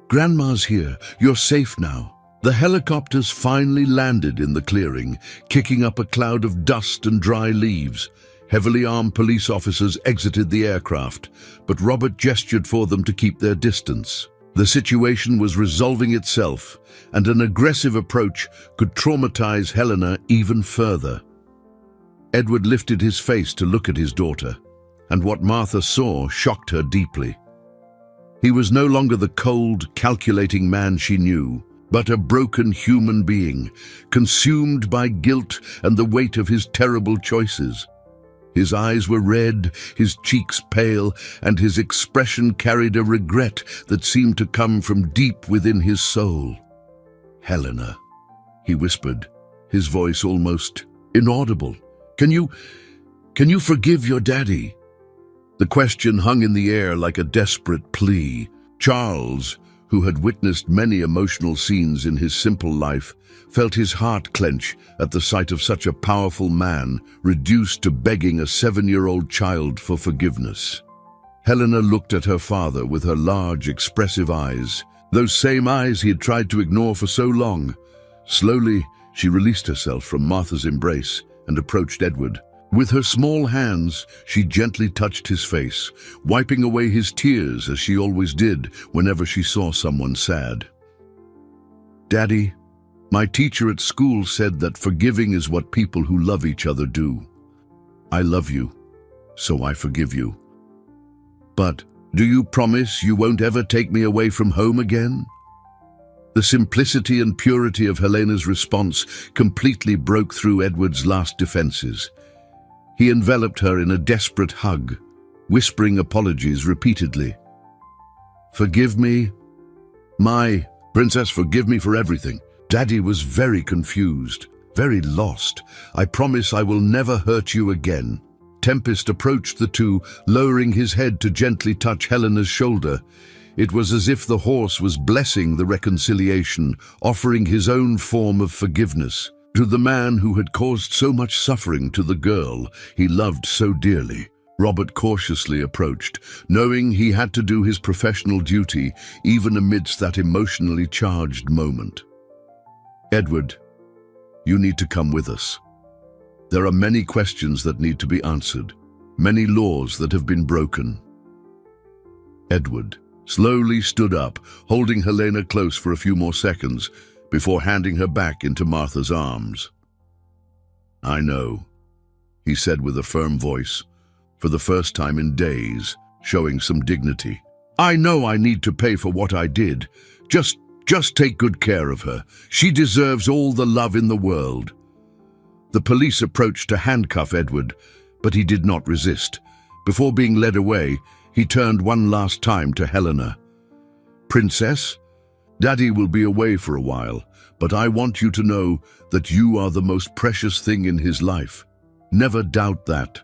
"Grandma's here. You're safe now." The helicopters finally landed in the clearing, kicking up a cloud of dust and dry leaves. Heavily armed police officers exited the aircraft, but Robert gestured for them to keep their distance. The situation was resolving itself, and an aggressive approach could traumatize Helena even further. Edward lifted his face to look at his daughter, and what Martha saw shocked her deeply. He was no longer the cold, calculating man she knew, but a broken human being, consumed by guilt and the weight of his terrible choices. His eyes were red, his cheeks pale, and his expression carried a regret that seemed to come from deep within his soul. "Helena," he whispered, his voice almost inaudible. Can you forgive your daddy?" The question hung in the air like a desperate plea. Charles, who had witnessed many emotional scenes in his simple life, felt his heart clench at the sight of such a powerful man reduced to begging a 7-year-old child for forgiveness. Helena looked at her father with her large, expressive eyes, those same eyes he had tried to ignore for so long. Slowly, she released herself from Martha's embrace and approached Edward. With her small hands, she gently touched his face, wiping away his tears as she always did whenever she saw someone sad. "Daddy, my teacher at school said that forgiving is what people who love each other do. I love you, so I forgive you. But do you promise you won't ever take me away from home again?" The simplicity and purity of Helena's response completely broke through Edward's last defenses. He enveloped her in a desperate hug, whispering apologies repeatedly. "Forgive me, my princess, forgive me for everything." Daddy was very confused, very lost. "I promise I will never hurt you again." Tempest approached the two, lowering his head to gently touch Helena's shoulder. It was as if the horse was blessing the reconciliation, offering his own form of forgiveness to the man who had caused so much suffering to the girl he loved so dearly. Robert cautiously approached, knowing he had to do his professional duty even amidst that emotionally charged moment. "Edward, you need to come with us. There are many questions that need to be answered, many laws that have been broken." Edward slowly stood up, holding Helena close for a few more seconds before handing her back into Martha's arms. "I know," he said with a firm voice, for the first time in days, showing some dignity. "I know I need to pay for what I did. Just take good care of her. She deserves all the love in the world." The police approached to handcuff Edward, but he did not resist. Before being led away, he turned one last time to Helena. "Princess, Daddy will be away for a while, but I want you to know that you are the most precious thing in his life. Never doubt that."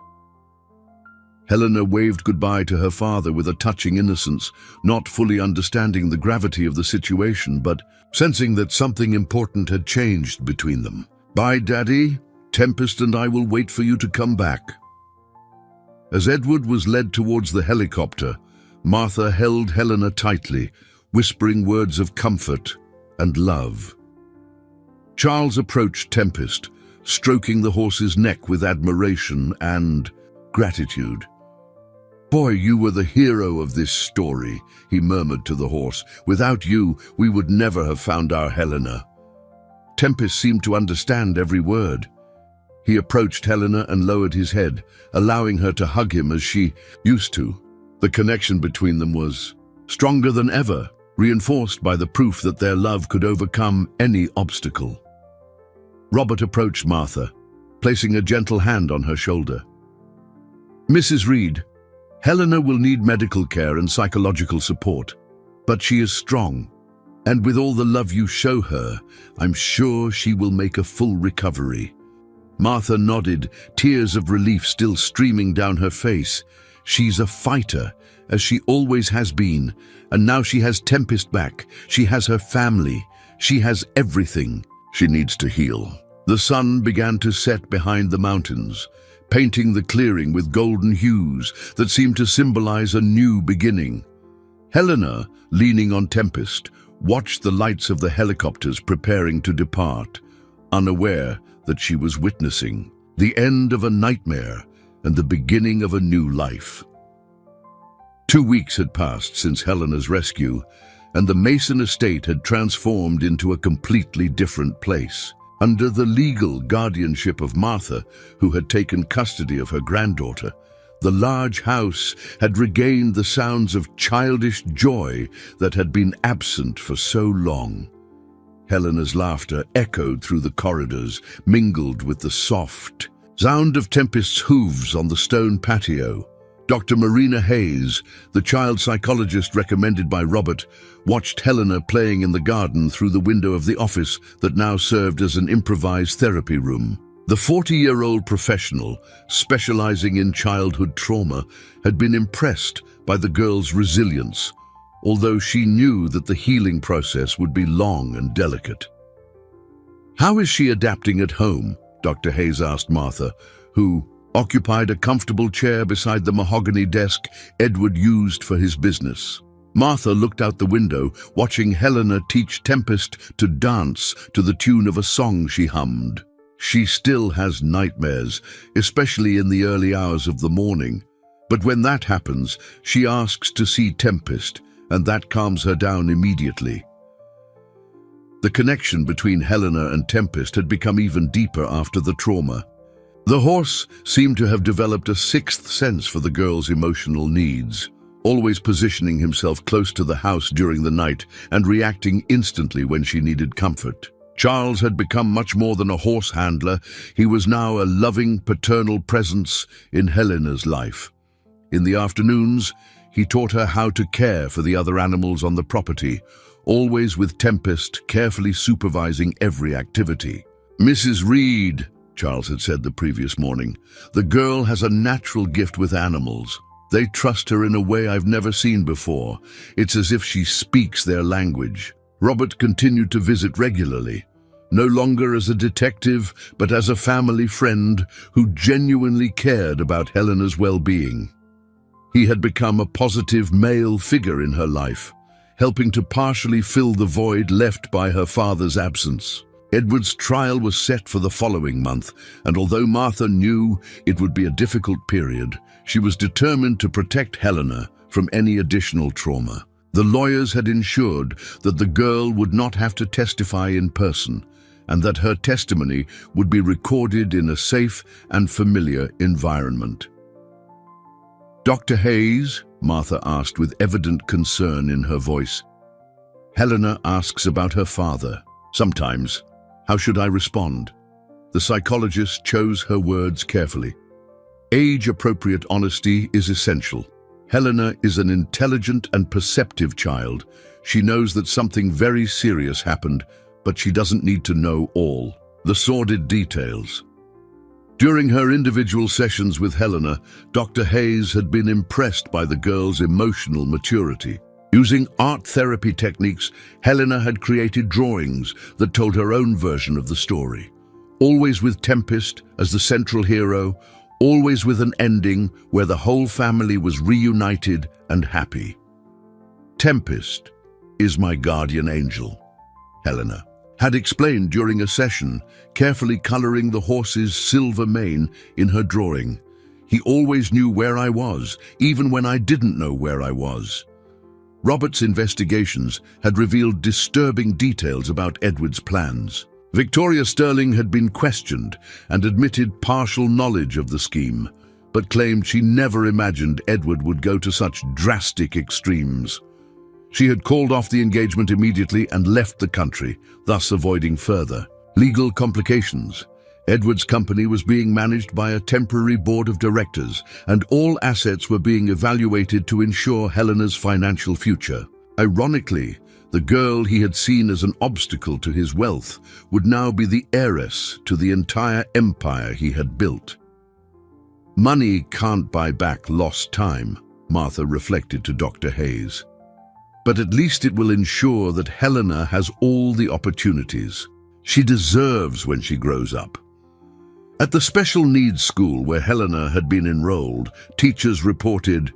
Helena waved goodbye to her father with a touching innocence, not fully understanding the gravity of the situation, but sensing that something important had changed between them. "Bye, Daddy. Tempest and I will wait for you to come back." As Edward was led towards the helicopter, Martha held Helena tightly, whispering words of comfort and love. Charles approached Tempest, stroking the horse's neck with admiration and gratitude. "Boy, you were the hero of this story," he murmured to the horse. "Without you, we would never have found our Helena." Tempest seemed to understand every word. He approached Helena and lowered his head, allowing her to hug him as she used to. The connection between them was stronger than ever, reinforced by the proof that their love could overcome any obstacle. Robert approached Martha, placing a gentle hand on her shoulder. "Mrs. Reed, Helena will need medical care and psychological support, but she is strong, and with all the love you show her, I'm sure she will make a full recovery." Martha nodded, tears of relief still streaming down her face. She's a fighter, as she always has been, and now she has Tempest back. She has her family. She has everything. She needs to heal. The sun began to set behind the mountains, painting the clearing with golden hues that seemed to symbolize a new beginning. Helena, leaning on Tempest, watched the lights of the helicopters preparing to depart, unaware that she was witnessing the end of a nightmare and the beginning of a new life. 2 weeks had passed since Helena's rescue, and the Mason estate had transformed into a completely different place. Under the legal guardianship of Martha, who had taken custody of her granddaughter, the large house had regained the sounds of childish joy that had been absent for so long. Helena's laughter echoed through the corridors, mingled with the soft sound of Tempest's hooves on the stone patio. Dr. Marina Hayes, the child psychologist recommended by Robert, watched Helena playing in the garden through the window of the office that now served as an improvised therapy room. The 40-year-old professional, specializing in childhood trauma, had been impressed by the girl's resilience, although she knew that the healing process would be long and delicate. "How is she adapting at home?" Dr. Hayes asked Martha, who occupied a comfortable chair beside the mahogany desk Edward used for his business. Martha looked out the window, watching Helena teach Tempest to dance to the tune of a song she hummed. "She still has nightmares, especially in the early hours of the morning. But when that happens, she asks to see Tempest, and that calms her down immediately." The connection between Helena and Tempest had become even deeper after the trauma. The horse seemed to have developed a sixth sense for the girl's emotional needs, always positioning himself close to the house during the night and reacting instantly when she needed comfort. Charles had become much more than a horse handler. He was now a loving, paternal presence in Helena's life. In the afternoons, he taught her how to care for the other animals on the property, always with Tempest carefully supervising every activity. "Mrs. Reed," Charles had said the previous morning, "the girl has a natural gift with animals. They trust her in a way I've never seen before. It's as if she speaks their language." Robert continued to visit regularly, no longer as a detective, but as a family friend who genuinely cared about Helena's well-being. He had become a positive male figure in her life, helping to partially fill the void left by her father's absence. Edward's trial was set for the following month, and although Martha knew it would be a difficult period, she was determined to protect Helena from any additional trauma. The lawyers had ensured that the girl would not have to testify in person, and that her testimony would be recorded in a safe and familiar environment. "Dr. Hayes?" Martha asked with evident concern in her voice. "Helena asks about her father. Sometimes. How should I respond?" The psychologist chose her words carefully. "Age-appropriate honesty is essential. Helena is an intelligent and perceptive child. She knows that something very serious happened, but she doesn't need to know all the sordid details." During her individual sessions with Helena, Dr. Hayes had been impressed by the girl's emotional maturity. Using art therapy techniques, Helena had created drawings that told her own version of the story, always with Tempest as the central hero, always with an ending where the whole family was reunited and happy. "Tempest is my guardian angel," Helena had explained during a session, carefully coloring the horse's silver mane in her drawing. "He always knew where I was, even when I didn't know where I was." Robert's investigations had revealed disturbing details about Edward's plans. Victoria Sterling had been questioned and admitted partial knowledge of the scheme, but claimed she never imagined Edward would go to such drastic extremes. She had called off the engagement immediately and left the country, thus avoiding further legal complications. Edward's company was being managed by a temporary board of directors, and all assets were being evaluated to ensure Helena's financial future. Ironically, the girl he had seen as an obstacle to his wealth would now be the heiress to the entire empire he had built. "Money can't buy back lost time," Martha reflected to Dr. Hayes. "But at least it will ensure that Helena has all the opportunities she deserves when she grows up." At the special needs school where Helena had been enrolled, teachers reported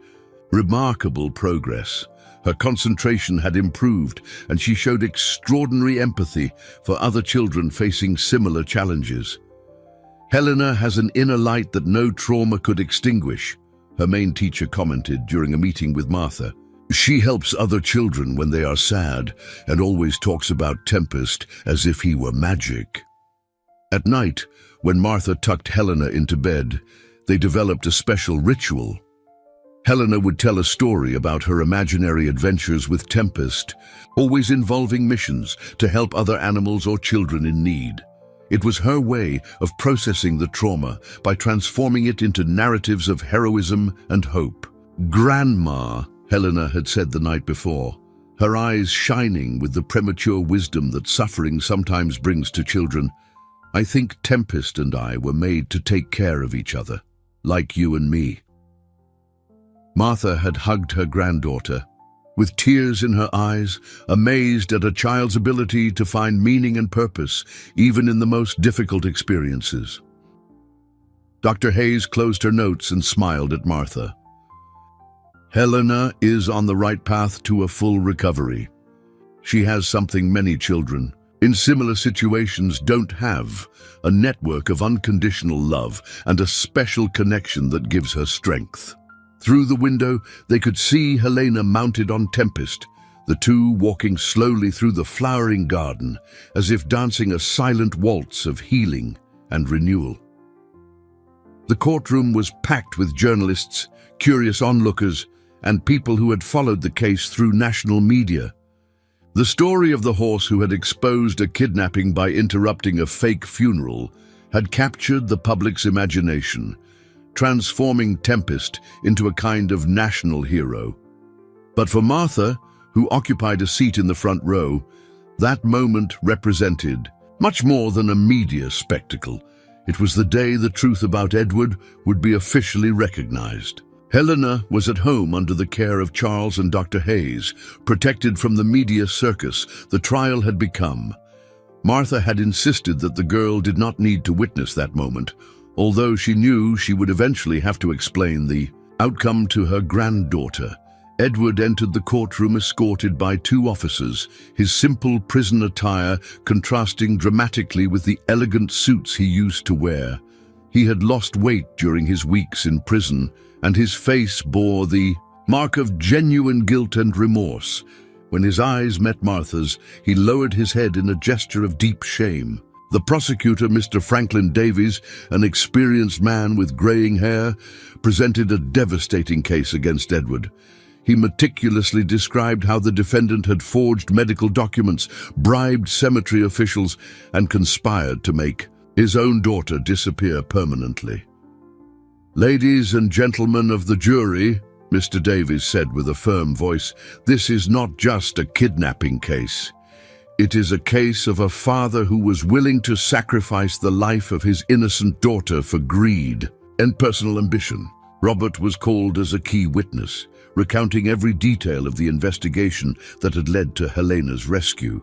remarkable progress. Her concentration had improved, and she showed extraordinary empathy for other children facing similar challenges. "Helena has an inner light that no trauma could extinguish," her main teacher commented during a meeting with Martha. "She helps other children when they are sad and always talks about Tempest as if he were magic." At night, when Martha tucked Helena into bed, they developed a special ritual. Helena would tell a story about her imaginary adventures with Tempest, always involving missions to help other animals or children in need. It was her way of processing the trauma by transforming it into narratives of heroism and hope. "Grandma," Helena had said the night before, her eyes shining with the premature wisdom that suffering sometimes brings to children. "I think Tempest and I were made to take care of each other, like you and me." Martha had hugged her granddaughter, with tears in her eyes, amazed at a child's ability to find meaning and purpose, even in the most difficult experiences. Dr. Hayes closed her notes and smiled at Martha. "Helena is on the right path to a full recovery. She has something many children in similar situations don't have, a network of unconditional love and a special connection that gives her strength." Through the window, they could see Helena mounted on Tempest, the two walking slowly through the flowering garden, as if dancing a silent waltz of healing and renewal. The courtroom was packed with journalists, curious onlookers, and people who had followed the case through national media. The story of the horse who had exposed a kidnapping by interrupting a fake funeral had captured the public's imagination, transforming Tempest into a kind of national hero. But for Martha, who occupied a seat in the front row, that moment represented much more than a media spectacle. It was the day the truth about Edward would be officially recognized. Helena was at home under the care of Charles and Dr. Hayes, protected from the media circus the trial had become. Martha had insisted that the girl did not need to witness that moment, although she knew she would eventually have to explain the outcome to her granddaughter. Edward entered the courtroom escorted by two officers, his simple prison attire contrasting dramatically with the elegant suits he used to wear. He had lost weight during his weeks in prison, and his face bore the mark of genuine guilt and remorse. When his eyes met Martha's, he lowered his head in a gesture of deep shame. The prosecutor, Mr. Franklin Davies, an experienced man with graying hair, presented a devastating case against Edward. He meticulously described how the defendant had forged medical documents, bribed cemetery officials, and conspired to make his own daughter disappear permanently. "Ladies and gentlemen of the jury," Mr. Davies said with a firm voice, "this is not just a kidnapping case. It is a case of a father who was willing to sacrifice the life of his innocent daughter for greed and personal ambition." Robert was called as a key witness, recounting every detail of the investigation that had led to Helena's rescue.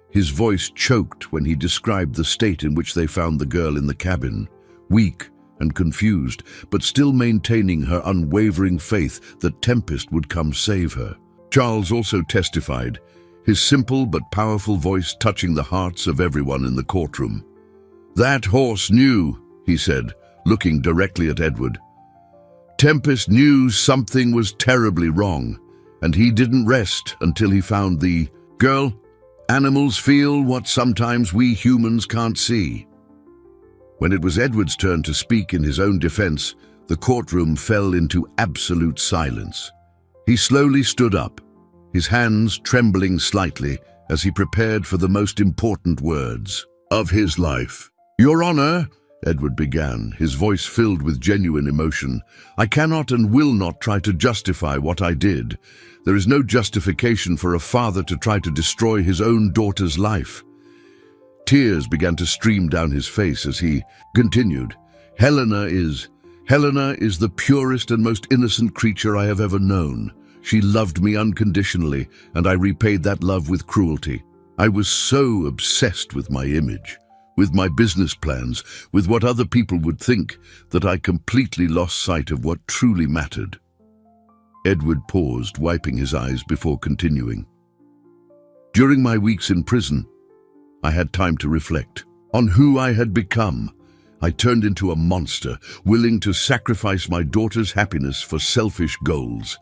His voice choked when he described the state in which they found the girl in the cabin, weak and confused, but still maintaining her unwavering faith that Tempest would come save her. Charles also testified, his simple but powerful voice touching the hearts of everyone in the courtroom. "That horse knew," he said, looking directly at Edward. "Tempest knew something was terribly wrong, and he didn't rest until he found the girl. Animals feel what sometimes we humans can't see." When it was Edward's turn to speak in his own defense, the courtroom fell into absolute silence. He slowly stood up, his hands trembling slightly as he prepared for the most important words of his life. "Your Honor," Edward began, his voice filled with genuine emotion, "I cannot and will not try to justify what I did. There is no justification for a father to try to destroy his own daughter's life." Tears began to stream down his face as he continued, Helena is the purest and most innocent creature I have ever known. She loved me unconditionally, and I repaid that love with cruelty. I was so obsessed with my image, with my business plans, with what other people would think, that I completely lost sight of what truly mattered." Edward paused, wiping his eyes before continuing. "During my weeks in prison, I had time to reflect on who I had become. I turned into a monster, willing to sacrifice my daughter's happiness for selfish goals.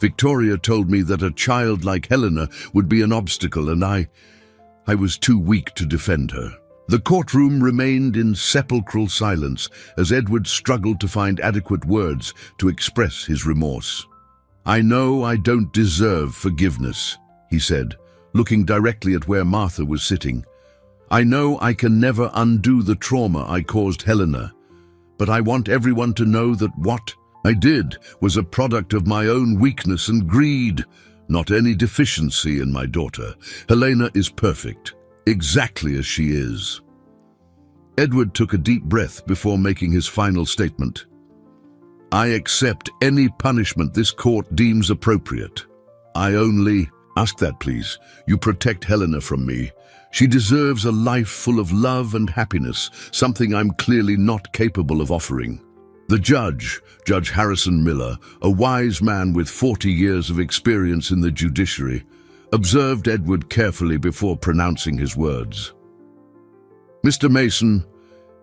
Victoria told me that a child like Helena would be an obstacle, and I was too weak to defend her." The courtroom remained in sepulchral silence as Edward struggled to find adequate words to express his remorse. "I know I don't deserve forgiveness," he said, looking directly at where Martha was sitting. I know I can never undo the trauma I caused Helena, but I want everyone to know that what I did was a product of my own weakness and greed, not any deficiency in my daughter. Helena is perfect, exactly as she is." Edward took a deep breath before making his final statement. "I accept any punishment this court deems appropriate. I only—" "Ask that, please. You protect Helena from me. She deserves a life full of love and happiness, something I'm clearly not capable of offering." The judge, Judge Harrison Miller, a wise man with 40 years of experience in the judiciary, observed Edward carefully before pronouncing his words. "Mr. Mason,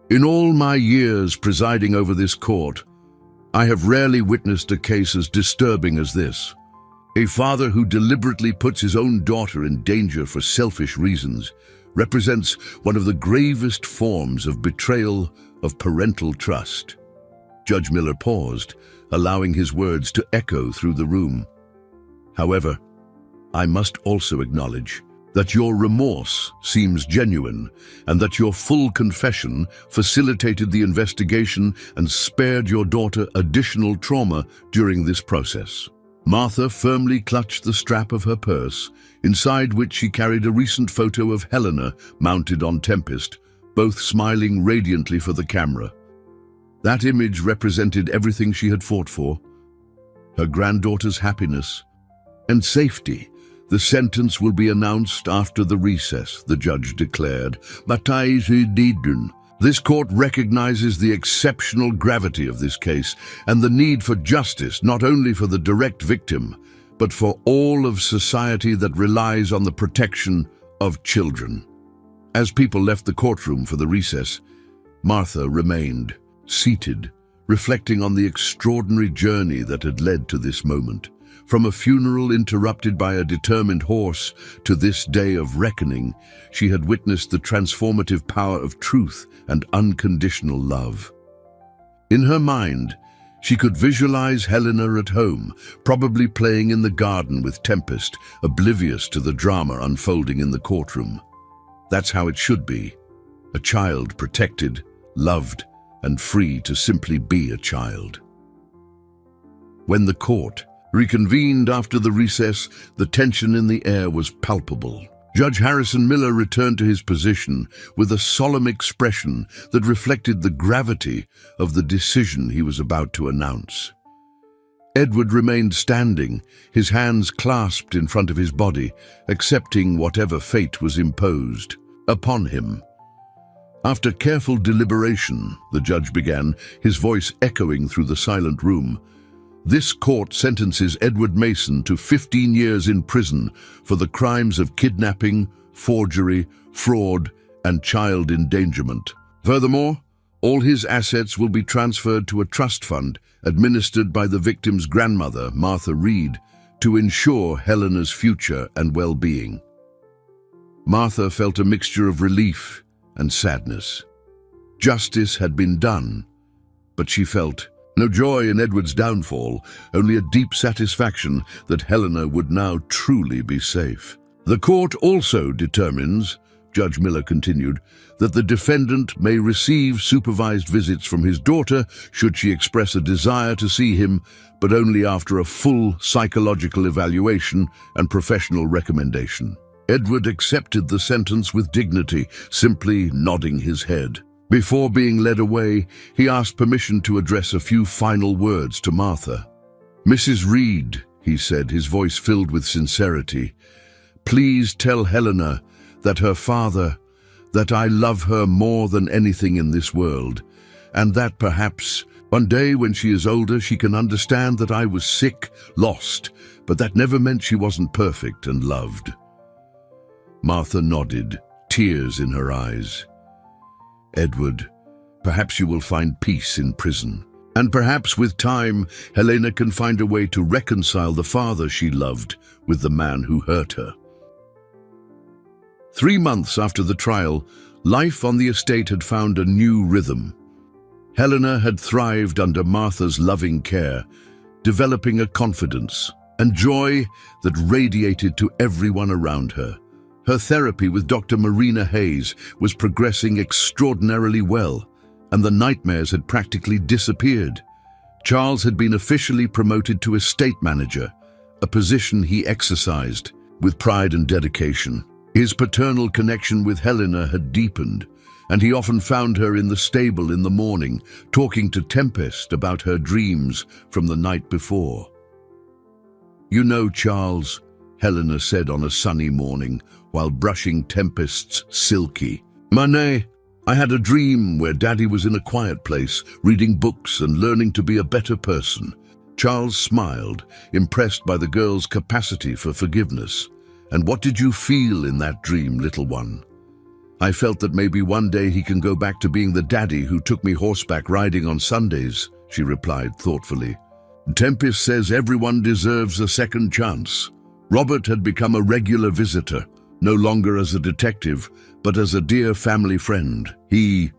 in all my years presiding over this court, I have rarely witnessed a case as disturbing as this. A father who deliberately puts his own daughter in danger for selfish reasons represents one of the gravest forms of betrayal of parental trust." Judge Miller paused, allowing his words to echo through the room. "However, I must also acknowledge that your remorse seems genuine and that your full confession facilitated the investigation and spared your daughter additional trauma during this process." Martha firmly clutched the strap of her purse, inside which she carried a recent photo of Helena mounted on Tempest, both smiling radiantly for the camera. That image represented everything she had fought for: her granddaughter's happiness and safety. "The sentence will be announced after the recess," the judge declared. This court recognizes the exceptional gravity of this case and the need for justice not only for the direct victim, but for all of society that relies on the protection of children. As people left the courtroom for the recess, Martha remained seated, reflecting on the extraordinary journey that had led to this moment. From a funeral interrupted by a determined horse to this day of reckoning, she had witnessed the transformative power of truth and unconditional love. In her mind, she could visualize Helena at home, probably playing in the garden with Tempest, oblivious to the drama unfolding in the courtroom. That's how it should be. A child protected, loved, and free to simply be a child. When the court reconvened after the recess, the tension in the air was palpable. Judge Harrison Miller returned to his position with a solemn expression that reflected the gravity of the decision he was about to announce. Edward remained standing, his hands clasped in front of his body, accepting whatever fate was imposed upon him. After careful deliberation, the judge began, his voice echoing through the silent room. "This court sentences Edward Mason to 15 years in prison for the crimes of kidnapping, forgery, fraud, and child endangerment. Furthermore, all his assets will be transferred to a trust fund administered by the victim's grandmother, Martha Reed, to ensure Helena's future and well-being." Martha felt a mixture of relief and sadness. Justice had been done, but she felt no joy in Edward's downfall, only a deep satisfaction that Helena would now truly be safe. "The court also determines," Judge Miller continued, "that the defendant may receive supervised visits from his daughter should she express a desire to see him, but only after a full psychological evaluation and professional recommendation." Edward accepted the sentence with dignity, simply nodding his head. Before being led away, he asked permission to address a few final words to Martha. "Mrs. Reed," he said, his voice filled with sincerity, "please tell Helena that that I love her more than anything in this world, and that perhaps one day when she is older she can understand that I was sick, lost, but that never meant she wasn't perfect and loved." Martha nodded, tears in her eyes. "Edward, perhaps you will find peace in prison. And perhaps with time, Helena can find a way to reconcile the father she loved with the man who hurt her." 3 months after the trial, life on the estate had found a new rhythm. Helena had thrived under Martha's loving care, developing a confidence and joy that radiated to everyone around her. Her therapy with Dr. Marina Hayes was progressing extraordinarily well, and the nightmares had practically disappeared. Charles had been officially promoted to estate manager, a position he exercised with pride and dedication. His paternal connection with Helena had deepened, and he often found her in the stable in the morning, talking to Tempest about her dreams from the night before. "You know, Charles," Helena said on a sunny morning, while brushing Tempest's silky mane, "I had a dream where Daddy was in a quiet place, reading books and learning to be a better person." Charles smiled, impressed by the girl's capacity for forgiveness. "And what did you feel in that dream, little one?" "I felt that maybe one day he can go back to being the daddy who took me horseback riding on Sundays," she replied thoughtfully. "Tempest says everyone deserves a second chance." Robert had become a regular visitor, no longer as a detective, but as a dear family friend. He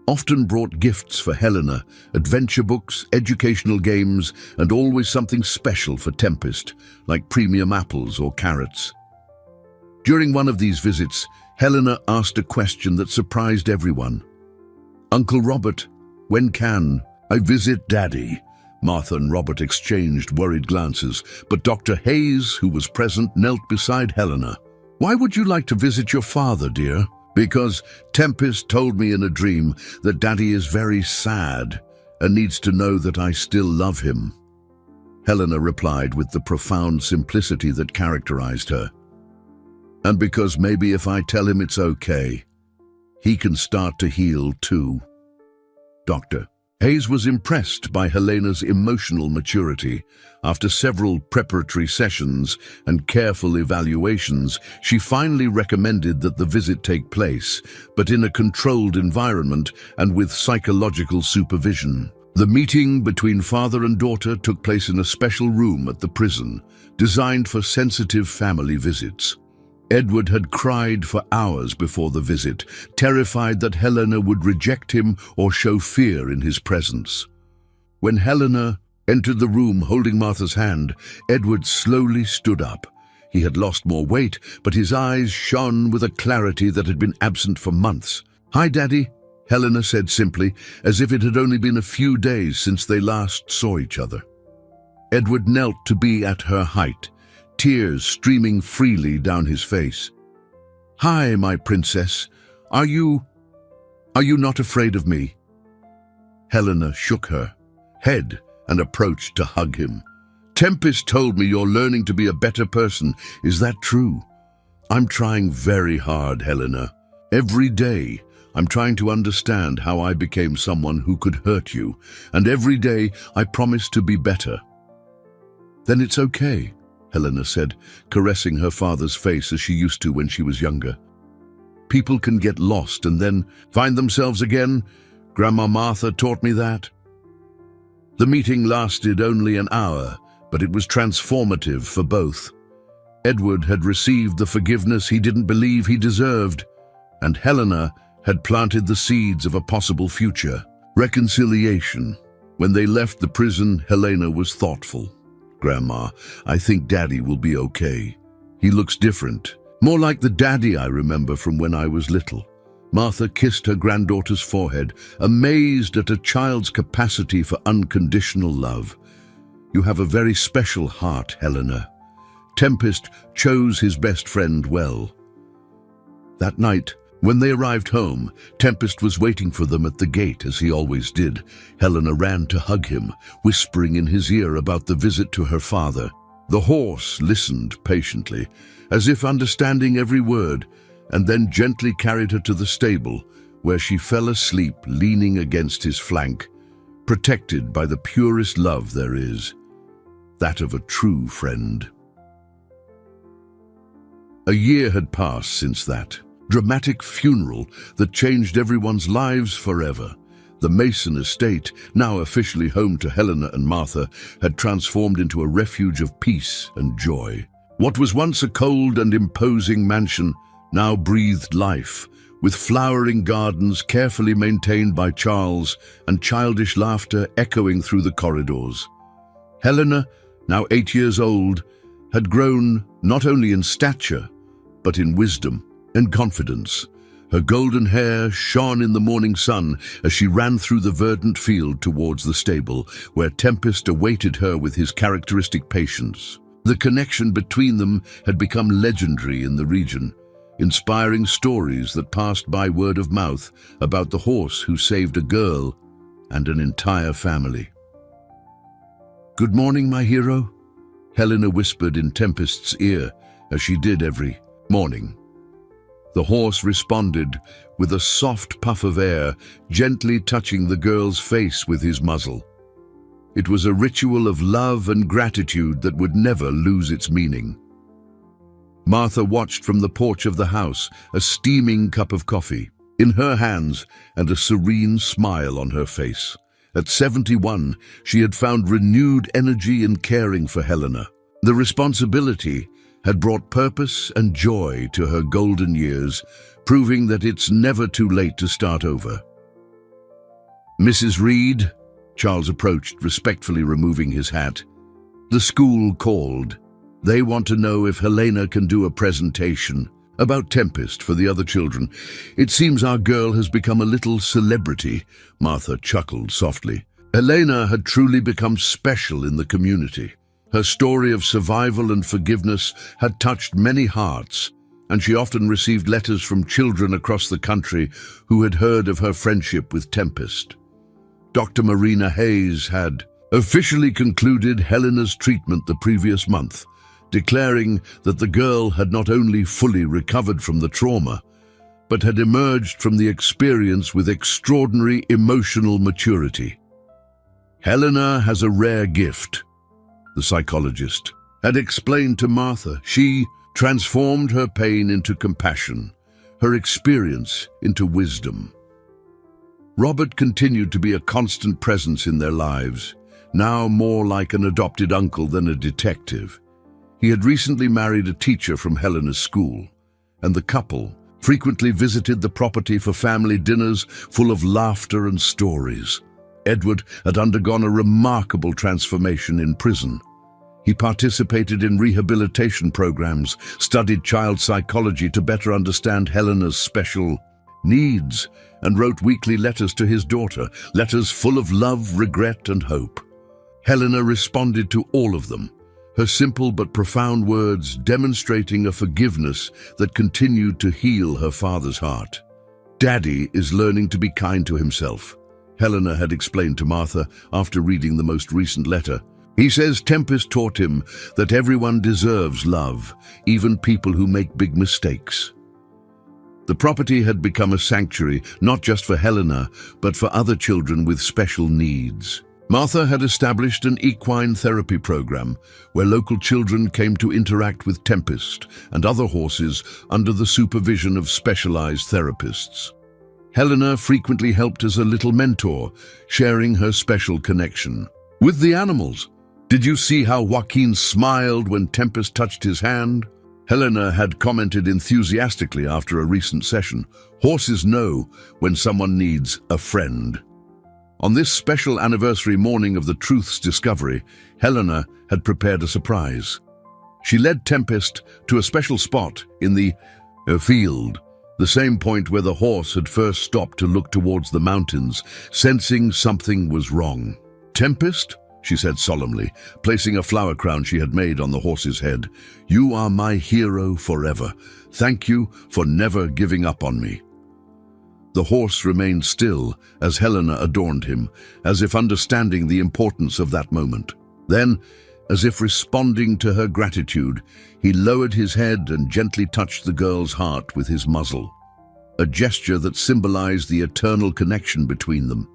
often brought gifts for Helena, adventure books, educational games, and always something special for Tempest, like premium apples or carrots. During one of these visits, Helena asked a question that surprised everyone. "Uncle Robert, when can I visit Daddy?" Martha and Robert exchanged worried glances, but Dr. Hayes, who was present, knelt beside Helena. "Why would you like to visit your father, dear?" "Because Tempest told me in a dream that Daddy is very sad and needs to know that I still love him," Helena replied with the profound simplicity that characterized her. "And because maybe if I tell him it's okay, he can start to heal too." Dr. Hayes was impressed by Helena's emotional maturity. After several preparatory sessions and careful evaluations, she finally recommended that the visit take place, but in a controlled environment and with psychological supervision. The meeting between father and daughter took place in a special room at the prison, designed for sensitive family visits. Edward had cried for hours before the visit, terrified that Helena would reject him or show fear in his presence. When Helena entered the room holding Martha's hand, Edward slowly stood up. He had lost more weight, but his eyes shone with a clarity that had been absent for months. "Hi, Daddy," Helena said simply, as if it had only been a few days since they last saw each other. Edward knelt to be at her height, tears streaming freely down his face. "Hi, my princess. Are you not afraid of me?" Helena shook her head and approached to hug him. "Tempest told me you're learning to be a better person. Is that true?" "I'm trying very hard, Helena. Every day, I'm trying to understand how I became someone who could hurt you, and every day I promise to be better." "Then it's okay," Helena said, caressing her father's face as she used to when she was younger. "People can get lost and then find themselves again. Grandma Martha taught me that." The meeting lasted only an hour, but it was transformative for both. Edward had received the forgiveness he didn't believe he deserved, and Helena had planted the seeds of a possible future. Reconciliation. When they left the prison, Helena was thoughtful. "Grandma, I think Daddy will be okay. He looks different, more like the Daddy I remember from when I was little." Martha kissed her granddaughter's forehead, amazed at a child's capacity for unconditional love. "You have a very special heart, Helena. Tempest chose his best friend well." That night, when they arrived home, Tempest was waiting for them at the gate, as he always did. Helena ran to hug him, whispering in his ear about the visit to her father. The horse listened patiently, as if understanding every word, and then gently carried her to the stable, where she fell asleep leaning against his flank, protected by the purest love there is, that of a true friend. A year had passed since that dramatic funeral that changed everyone's lives forever. The Mason estate, now officially home to Helena and Martha, had transformed into a refuge of peace and joy. What was once a cold and imposing mansion now breathed life, with flowering gardens carefully maintained by Charles and childish laughter echoing through the corridors. Helena, now 8 years old, had grown not only in stature, but in wisdom and confidence. Her golden hair shone in the morning sun as she ran through the verdant field towards the stable, where Tempest awaited her with his characteristic patience. The connection between them had become legendary in the region, inspiring stories that passed by word of mouth about the horse who saved a girl and an entire family. "Good morning, my hero," Helena whispered in Tempest's ear, as she did every morning. The horse responded with a soft puff of air, gently touching the girl's face with his muzzle. It was a ritual of love and gratitude that would never lose its meaning. Martha watched from the porch of the house, a steaming cup of coffee in her hands and a serene smile on her face. At 71, she had found renewed energy in caring for Helena. The responsibility had brought purpose and joy to her golden years, proving that it's never too late to start over. "Mrs. Reed," Charles approached, respectfully removing his hat. "The school called. They want to know if Helena can do a presentation about Tempest for the other children. It seems our girl has become a little celebrity," Martha chuckled softly. Helena had truly become special in the community. Her story of survival and forgiveness had touched many hearts, and she often received letters from children across the country who had heard of her friendship with Tempest. Dr. Marina Hayes had officially concluded Helena's treatment the previous month, declaring that the girl had not only fully recovered from the trauma, but had emerged from the experience with extraordinary emotional maturity. "Helena has a rare gift," the psychologist had explained to Martha. "She transformed her pain into compassion, her experience into wisdom." Robert continued to be a constant presence in their lives, now more like an adopted uncle than a detective. He had recently married a teacher from Helena's school, and the couple frequently visited the property for family dinners full of laughter and stories. Edward had undergone a remarkable transformation in prison. He participated in rehabilitation programs, studied child psychology to better understand Helena's special needs, and wrote weekly letters to his daughter, letters full of love, regret, and hope. Helena responded to all of them, her simple but profound words demonstrating a forgiveness that continued to heal her father's heart. "Daddy is learning to be kind to himself," Helena had explained to Martha after reading the most recent letter. "He says Tempest taught him that everyone deserves love, even people who make big mistakes." The property had become a sanctuary, not just for Helena, but for other children with special needs. Martha had established an equine therapy program where local children came to interact with Tempest and other horses under the supervision of specialized therapists. Helena frequently helped as a little mentor, sharing her special connection with the animals. "Did you see how Joaquin smiled when Tempest touched his hand?" Helena had commented enthusiastically after a recent session. "Horses know when someone needs a friend." On this special anniversary morning of the truth's discovery, Helena had prepared a surprise. She led Tempest to a special spot in the field, the same point where the horse had first stopped to look towards the mountains, sensing something was wrong. "Tempest," she said solemnly, placing a flower crown she had made on the horse's head, "you are my hero forever. Thank you for never giving up on me." The horse remained still as Helena adorned him, as if understanding the importance of that moment. Then, as if responding to her gratitude, he lowered his head and gently touched the girl's heart with his muzzle, a gesture that symbolized the eternal connection between them.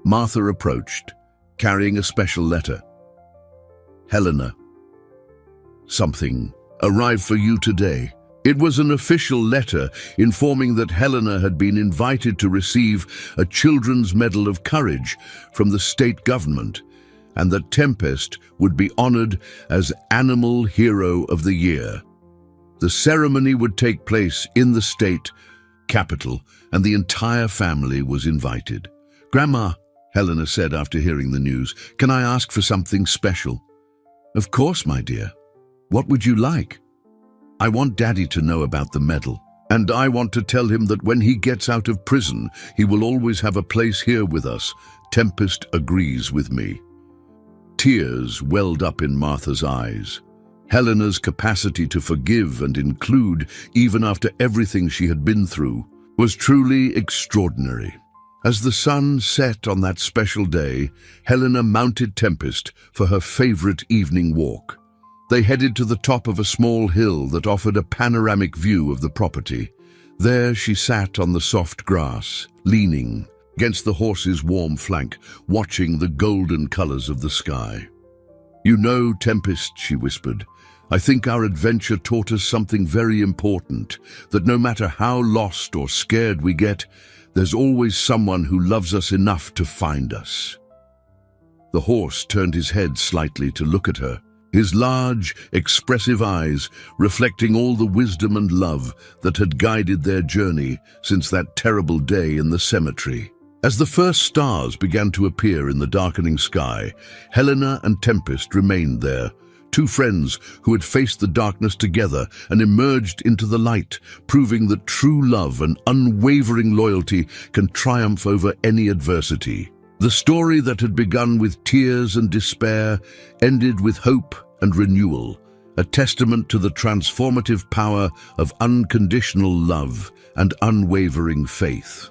Martha approached, carrying a special letter. "Helena, something arrived for you today." It was an official letter informing that Helena had been invited to receive a Children's Medal of Courage from the state government, and that Tempest would be honored as Animal Hero of the Year. The ceremony would take place in the state capital, and the entire family was invited. "Grandma," Helena said after hearing the news, "can I ask for something special?" "Of course, my dear. What would you like?" I want Daddy to know about the medal. And I want to tell him that when he gets out of prison, he will always have a place here with us. Tempest agrees with me. Tears welled up in Martha's eyes. Helena's capacity to forgive and include, even after everything she had been through, was truly extraordinary. As the sun set on that special day, Helena mounted Tempest for her favorite evening walk. They headed to the top of a small hill that offered a panoramic view of the property. There she sat on the soft grass, leaning against the horse's warm flank, watching the golden colors of the sky. "You know, Tempest," she whispered, "I think our adventure taught us something very important, that no matter how lost or scared we get, there's always someone who loves us enough to find us." The horse turned his head slightly to look at her, his large, expressive eyes reflecting all the wisdom and love that had guided their journey since that terrible day in the cemetery. As the first stars began to appear in the darkening sky, Helena and Tempest remained there, two friends who had faced the darkness together and emerged into the light, proving that true love and unwavering loyalty can triumph over any adversity. The story that had begun with tears and despair ended with hope and renewal, a testament to the transformative power of unconditional love and unwavering faith.